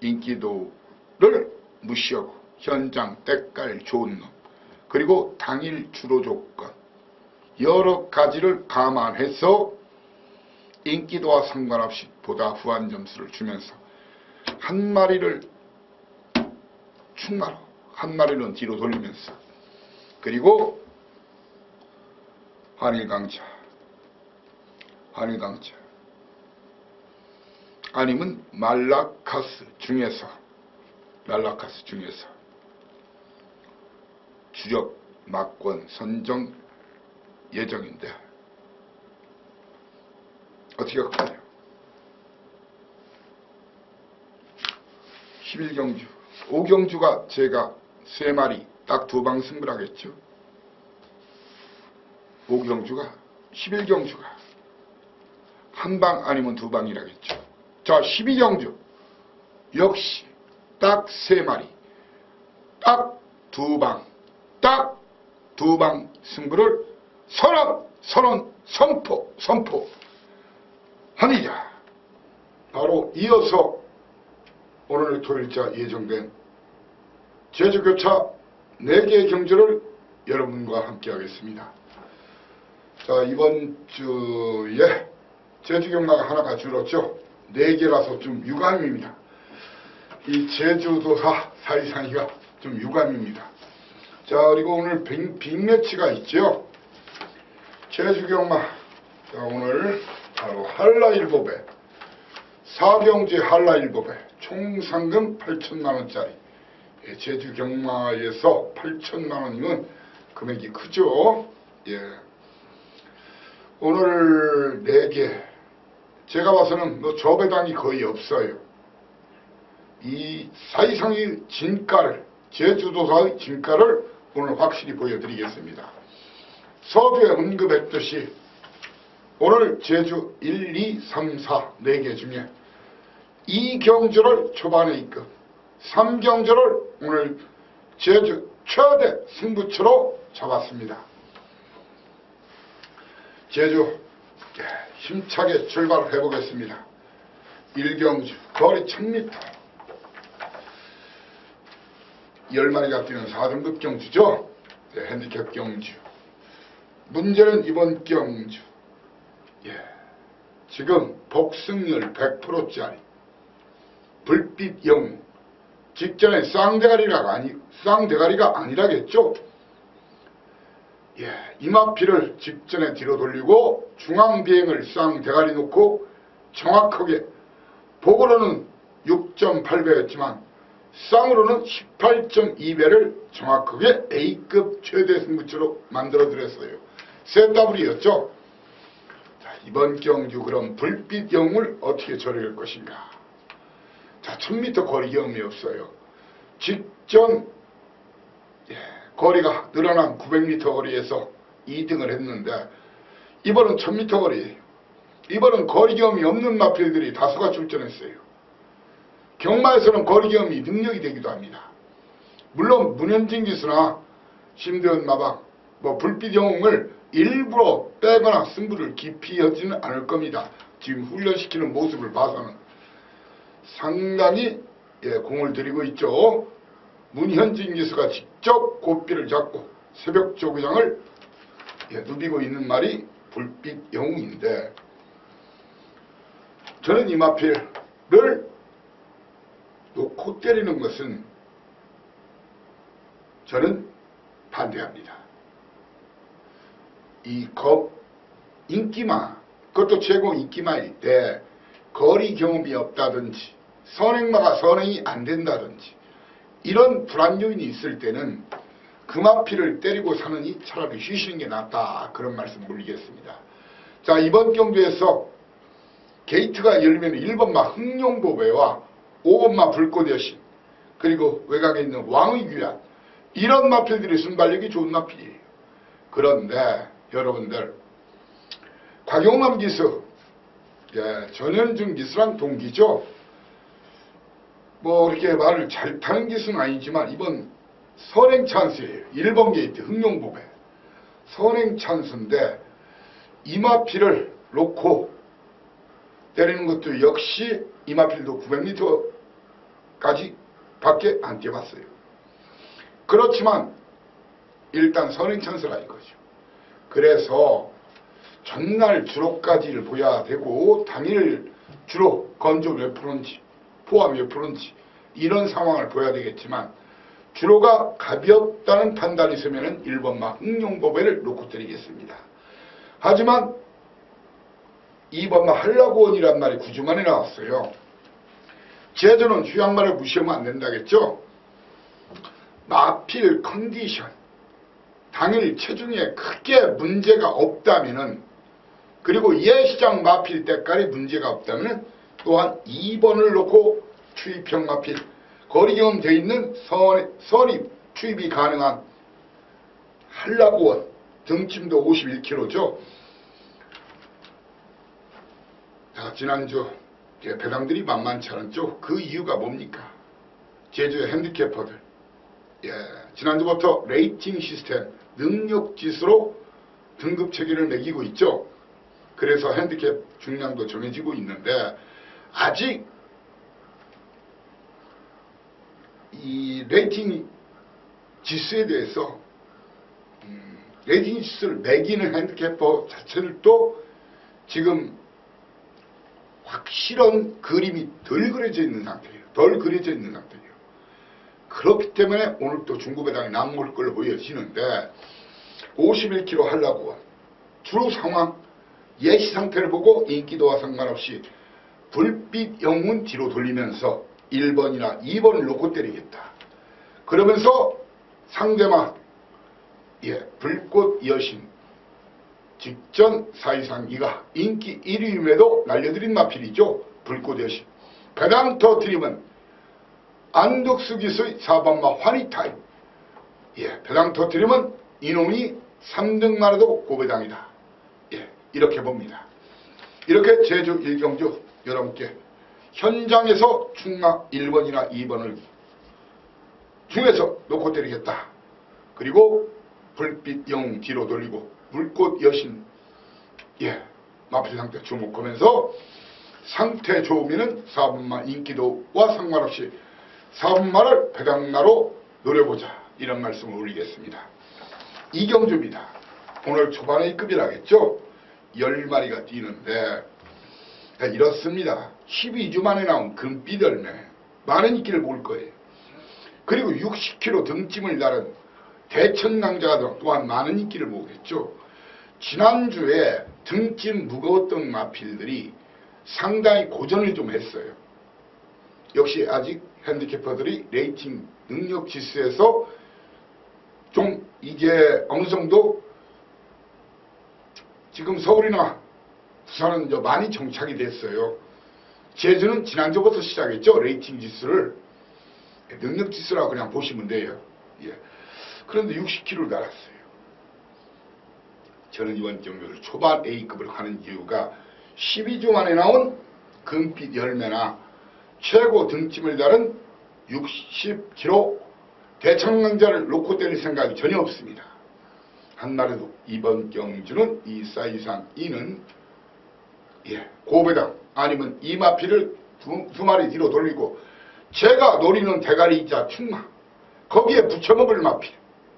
인기도를 무시하고 현장 때깔 좋은 놈 그리고 당일 주로 조건 여러 가지를 감안해서 인기도와 상관없이 보다 후한 점수를 주면서 한 마리를 충마로 한 마리는 뒤로 돌리면서 그리고 한일강자 아니면 말라카스 중에서 주력 막권 선정 예정인데 어떻게 할까요? 11경주 5경주가 제가 3마리 딱 2방 승부를 하겠죠. 5경주가 11경주가 한 방 아니면 2방이라겠죠. 자, 12경주 역시 딱 3마리 딱 2방 딱 2방 승부를 선포합니다. 바로 이어서 오늘 토요일자 예정된 제주교차 4개의 경주를 여러분과 함께 하겠습니다. 자, 이번 주에 제주경마가 하나가 줄었죠. 4개라서 좀 유감입니다. 이 제주도사 사이상이가 좀 유감입니다. 자, 그리고 오늘 빅매치가 있죠. 제주경마. 자, 오늘 바로 한라일보배 4경주의 한라일보배 총 상금 8천만원짜리. 예, 제주경마에서 8천만원이면 금액이 크죠. 예. 오늘 4개 제가 봐서는 뭐 저배당이 거의 없어요. 이 사이상의 진가를 제주도사의 진가를 오늘 확실히 보여드리겠습니다. 서두에 언급했듯이 오늘 제주 1, 2, 3, 4 4개 중에 2경주를 초반에 입금 3경주를 오늘 제주 최대 승부처로 잡았습니다. 제주 힘차게 출발을 해보겠습니다. 1경주 거리 1000m 10마리가 뛰는 4등급 경주죠. 네, 핸디캡 경주. 문제는 이번 경주 지금 복승률 100%짜리 불빛 영웅 직전에 쌍대가리가 아니라겠죠. 이마피를 직전에 뒤로 돌리고 중앙비행을 쌍대가리 놓고 정확하게 보고로는 6.8배였지만 쌍으로는 18.2배를 정확하게 A급 최대 승부처로 만들어 드렸어요. 셋 더블이었죠. 자, 이번 경주 그럼 불빛 영웅을 어떻게 처리할 것인가. 자, 1000m 거리 경험이 없어요. 직전 거리가 늘어난 900m 거리에서 2등을 했는데 이번은 1000m 거리. 이번은 거리 경험이 없는 마필들이 다수가 출전했어요. 경마에서는 거리 경험이 능력이 되기도 합니다. 물론 문현진 기수나 심대원 마방, 불빛 영웅을 일부러 빼거나 승부를 기피하지는 않을 겁니다. 지금 훈련시키는 모습을 봐서는 상당히 공을 들이고 있죠. 문현진 기수가 직접 고삐를 잡고 새벽 조구장을 누비고 있는 말이 불빛 영웅인데 저는 이 마필을 놓고 때리는 것은 저는 반대합니다. 인기마, 그것도 최고 인기마일 때 거리 경험이 없다든지 선행마가 선행이 안 된다든지 이런 불안 요인이 있을 때는 금화피를 때리고 사느니 차라리 쉬시는 게 낫다, 그런 말씀 올리겠습니다. 자, 이번 경주에서 게이트가 열리면 1번마 흥룡보배와 5번마 불꽃여신, 그리고 외곽에 있는 왕의 귀환, 이런 마필들이 순발력이 좋은 마필이에요. 그런데 여러분들, 곽용남 기수, 전현중 기수랑 동기죠. 뭐 그렇게 말을 잘 타는 기수는 아니지만 이번 선행 찬스예요. 1번 게이트 흥룡보배 선행 찬스인데 이마필을 놓고 때리는 것도 역시 이마필도 900m까지 밖에 안 뛰어봤어요. 그렇지만 일단 선행 찬스라 이거죠. 그래서 전날 주로까지를 보여야 되고 당일 주로 건조 몇 프로인지 포함 몇 프로인지 이런 상황을 보여야 되겠지만 주로가 가볍다는 판단이 있으면 1번마 흥룡보배를 놓고 때리겠습니다. 하지만 2번마 한라고원이란 말이 9주 만에 나왔어요. 제주는 휴양말을 무시하면 안 된다겠죠. 마필 컨디션, 당일 체중에 크게 문제가 없다면은, 그리고 예시장 마필 때깔이 문제가 없다면은 또한 2번을 놓고 추입형 마필, 거리 경험 되어 있는 선입 추입이 가능한 한라고원, 등짐도 51kg죠. 자, 지난주 배당들이 만만치 않았죠. 그 이유가 뭡니까? 제주의 핸디캐퍼들, 지난주부터 레이팅 시스템, 능력지수로 등급체계를 매기고 있죠. 그래서 핸디캡 중량도 정해지고 있는데 아직 이 레이팅 지수에 대해서 레이팅 지수를 매기는 핸디캐퍼 자체들도 지금 확실한 그림이 덜 그려져 있는 상태예요. 그렇기 때문에 오늘 또 중구배당이 남을 걸로 보여지는데 51kg 하려고 주로 상황, 예시 상태를 보고 인기도와 상관없이 불빛 영문 뒤로 돌리면서 1번이나 2번을 놓고 때리겠다. 그러면서 상대방 불꽃 여신 직전 사이상기가 인기 1위임에도 날려드린 마필이죠. 불꽃 여신. 배당 터트림은 안덕수 기수의 4번마 환희타임. 배당 터트림은 이놈이 3등만 해도 고배당이다. 이렇게 봅니다. 이렇게 제주 1경주 여러분께 현장에서 충마 1번이나 2번을 중에서 놓고 때리겠다. 그리고 불빛 영웅 뒤로 돌리고 불꽃 여신 마필 상태 주목하면서 상태 좋으면은 4분마 인기도와 상관없이 4분마를 배당마로 노려보자, 이런 말씀을 올리겠습니다. 이경주입니다. 오늘 초반에 A급이라겠죠. 10마리가 뛰는데 이렇습니다. 12주 만에 나온 금빛 열매 많은 인기를 볼 거예요. 그리고 60kg 등짐을 다른 대천강자가 또한 많은 인기를 보겠죠. 지난주에 등짐 무거웠던 마필들이 상당히 고전을 좀 했어요. 역시 아직 핸디캐퍼들이 레이팅 능력 지수에서 좀 이게 어느 정도 지금 서울이나 부산은 이제 많이 정착이 됐어요. 제주는 지난주부터 시작했죠. 레이팅 지수를 능력 지수라고 그냥 보시면 돼요. 그런데 60kg를 달았어요. 저는 이번 경주를 초반 A급으로 하는 이유가 12주 만에 나온 금빛 열매나 최고 등짐을 다른 60kg 대천강자를 놓고 때릴 생각이 전혀 없습니다. 한날에도 이번 경주는 이 사이상 이는 고배당 아니면 이마피를 두 마리 뒤로 돌리고 제가 노리는 대가리이자 충마, 거기에 붙여먹을 마필,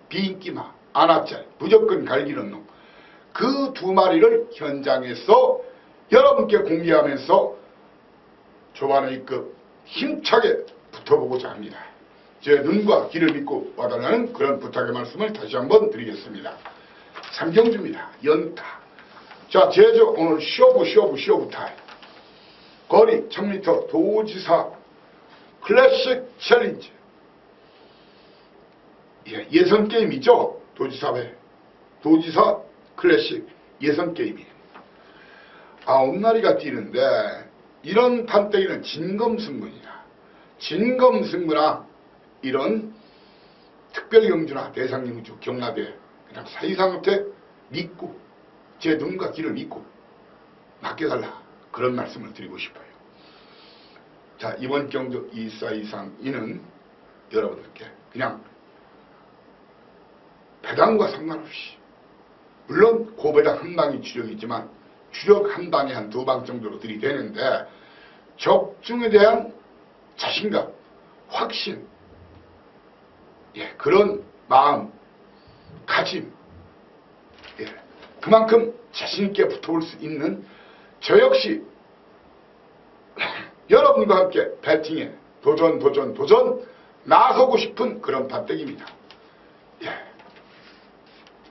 비인기마, 아나짤, 무조건 갈기는 놈, 그 두 마리를 현장에서 여러분께 공개하면서 초반에 A급 힘차게 붙어보고자 합니다. 제 눈과 귀를 믿고 와달라는 그런 부탁의 말씀을 다시 한번 드리겠습니다. 삼경주입니다. 연타. 자, 제주 오늘 쇼부 타임. 거리 1000m 도지사 클래식 챌린지. 예선 게임이죠. 도지사 클래식 예선 게임이에요. 9마리가 뛰는데 이런 판때기는 진검승부이다. 진검승부나 이런 특별경주나 대상경주, 경라대 그냥 사이상한테 믿고 제 눈과 귀를 믿고 맡겨달라 그런 말씀을 드리고 싶어요. 자, 이번 경주 2423이는 여러분들께 그냥 배당과 상관없이 물론 고배당 한 방이 주력이지만 주력 한 방에 한 2방 정도로 들이대는데 적중에 대한 자신감, 확신, 그런 마음, 가짐, 그만큼 자신있게 붙어볼 수 있는 저 역시 여러분과 함께 배팅에 도전 나서고 싶은 그런 판때기입니다.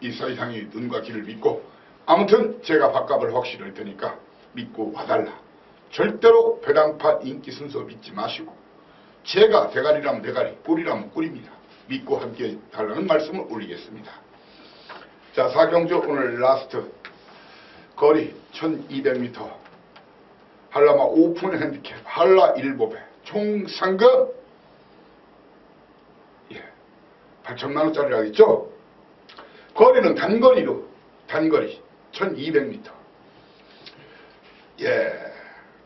이사이상이 눈과 귀를 믿고 아무튼 제가 밥값을 확실할 테니까 믿고 와달라. 절대로 배당파 인기 순서 믿지 마시고 제가 대가리라면 대가리, 꿀이라면 꿀입니다. 믿고 함께 달라는 말씀을 올리겠습니다. 자, 사경주 오늘 라스트 거리 1200m 한라마 오픈 핸디캡 한라 1보배 총 상금 8천만원짜리라겠죠. 거리는 단거리 1200m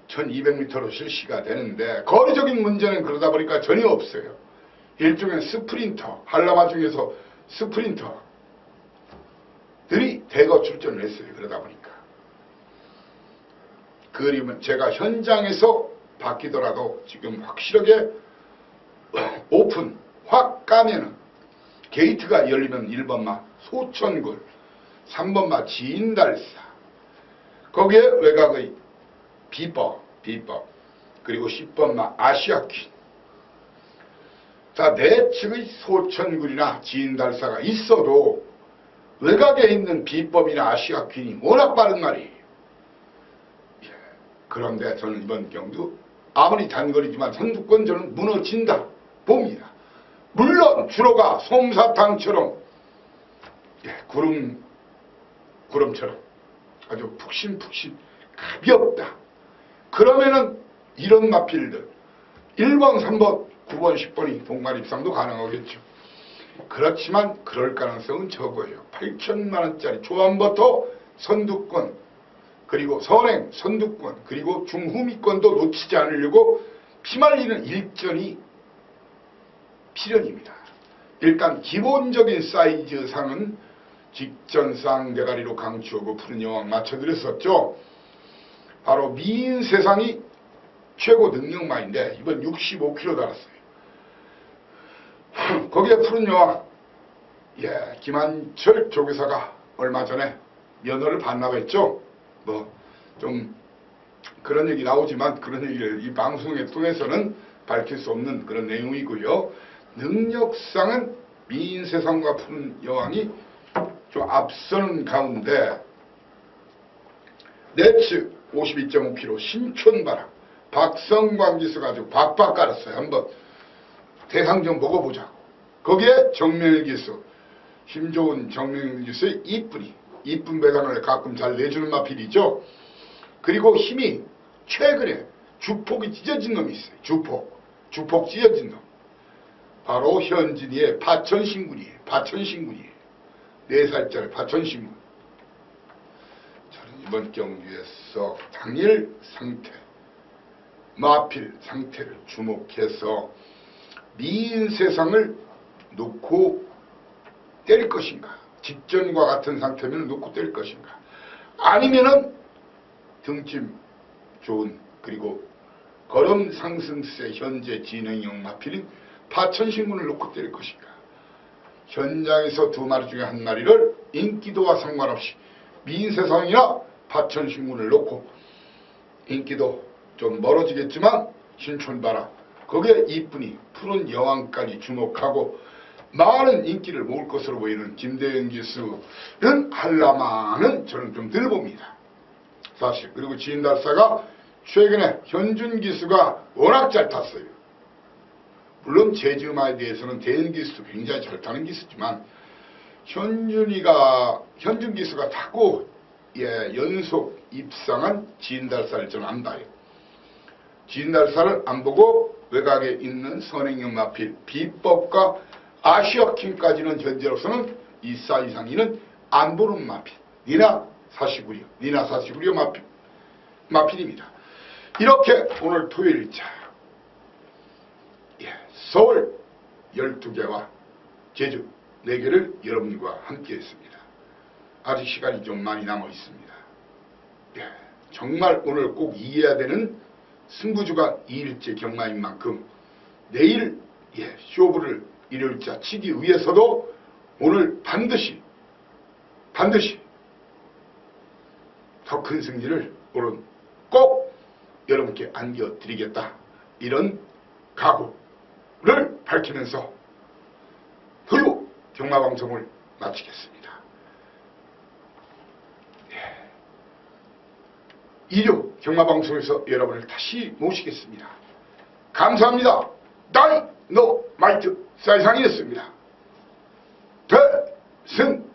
1200m로 실시가 되는데 거리적인 문제는 그러다 보니까 전혀 없어요. 일종의 스프린터, 한라마 중에서 스프린터들이 대거 출전을 했어요. 그러다 보니까 그림은 제가 현장에서 바뀌더라도 지금 확실하게 오픈 확 까면은 게이트가 열리면 1번마 소천굴, 3번마 지인달사, 거기에 외곽의 비법 그리고 10번마 아시아퀸. 자, 내측의 소천굴이나 지인달사가 있어도 외곽에 있는 비법이나 아시아퀸이 워낙 빠른 말이에요. 그런데 저는 이번 경주 아무리 단거리지만 선두권 저는 무너진다 봅니다. 물론 주로가 솜사탕처럼 구름처럼 아주 푹신푹신 가볍다. 그러면은 이런 마필들 1번, 3번, 9번, 10번이 동반 입상도 가능하겠죠. 그렇지만 그럴 가능성은 적어요. 8천만원짜리 초반부터 선두권 그리고 선행 선두권 그리고 중후미권도 놓치지 않으려고 피말리는 일전이 필연입니다. 일단 기본적인 사이즈상은 직전상 대가리로 강추하고 푸른 여왕 맞춰드렸었죠. 바로 미인세상이 최고 능력마인데 이번 65kg 달았어요. 거기에 푸른 여왕 김한철 조교사가 얼마 전에 면허를 반납했죠. 뭐 좀 그런 얘기 나오지만 그런 얘기를 이 방송에 통해서는 밝힐 수 없는 그런 내용이고요. 능력상은 미인세상과 푸른 여왕이 좀 앞서는 가운데 내측 52.5kg 신촌바람 박성광 기수 가지고 박박 깔았어요. 한번 대상 좀 먹어보자고. 거기에 정명일 기수 힘 좋은 정명일 기수의 이쁜 배당을 가끔 잘 내주는 마필이죠. 그리고 힘이 최근에 주폭이 찢어진 놈이 있어요. 주폭 찢어진 놈. 바로 현진이의 파천신군이에요. 4살짜리 파천신군. 저는 이번 경주에서 당일 상태, 마필 상태를 주목해서 미인세상을 놓고 때릴 것인가, 직전과 같은 상태면 놓고 때릴 것인가, 아니면은 등짐 좋은 그리고 걸음 상승세 현재 진행형 마필인 파천신군을 놓고 때릴 것인가. 현장에서 2마리 중에 1마리를 인기도와 상관없이 미인세상이나 파천신군을 놓고 인기도 좀 멀어지겠지만 신촌바람 거기에 이쁜이 푸른 여왕까지 주목하고 많은 인기를 모을 것으로 보이는 김대현 기수는 한라마는 저는 좀 덜 봅니다. 사실. 그리고 지인달사가 최근에 현준 기수가 워낙 잘 탔어요. 물론 재즈음악에 대해서는 대현 기수도 굉장히 잘 타는 기수지만 현준 기수가 타고 연속 입상한 지인달사를 저는 안 봐요. 지인달사를 안 보고 외곽에 있는 선행형 마필 비법과 아시아킴까지는 현재로서는 이 이상이는 안 보는 마필 니나 사시구려 마필입니다. 이렇게 오늘 토요일자 서울 12개와 제주 4개를 여러분과 함께 했습니다. 아직 시간이 좀 많이 남아 있습니다. 정말 오늘 꼭 이겨야 되는 승부주가 2일째 경마인 만큼 내일 쇼부를 일요일자 치기 위해서도 오늘 반드시 더 큰 승리를 오늘 꼭 여러분께 안겨드리겠다. 이런 각오를 밝히면서 토요 경마방송을 마치겠습니다. 일요 경마방송에서 여러분을 다시 모시겠습니다. 감사합니다. 다이노마이트 사이상이었습니다. 대승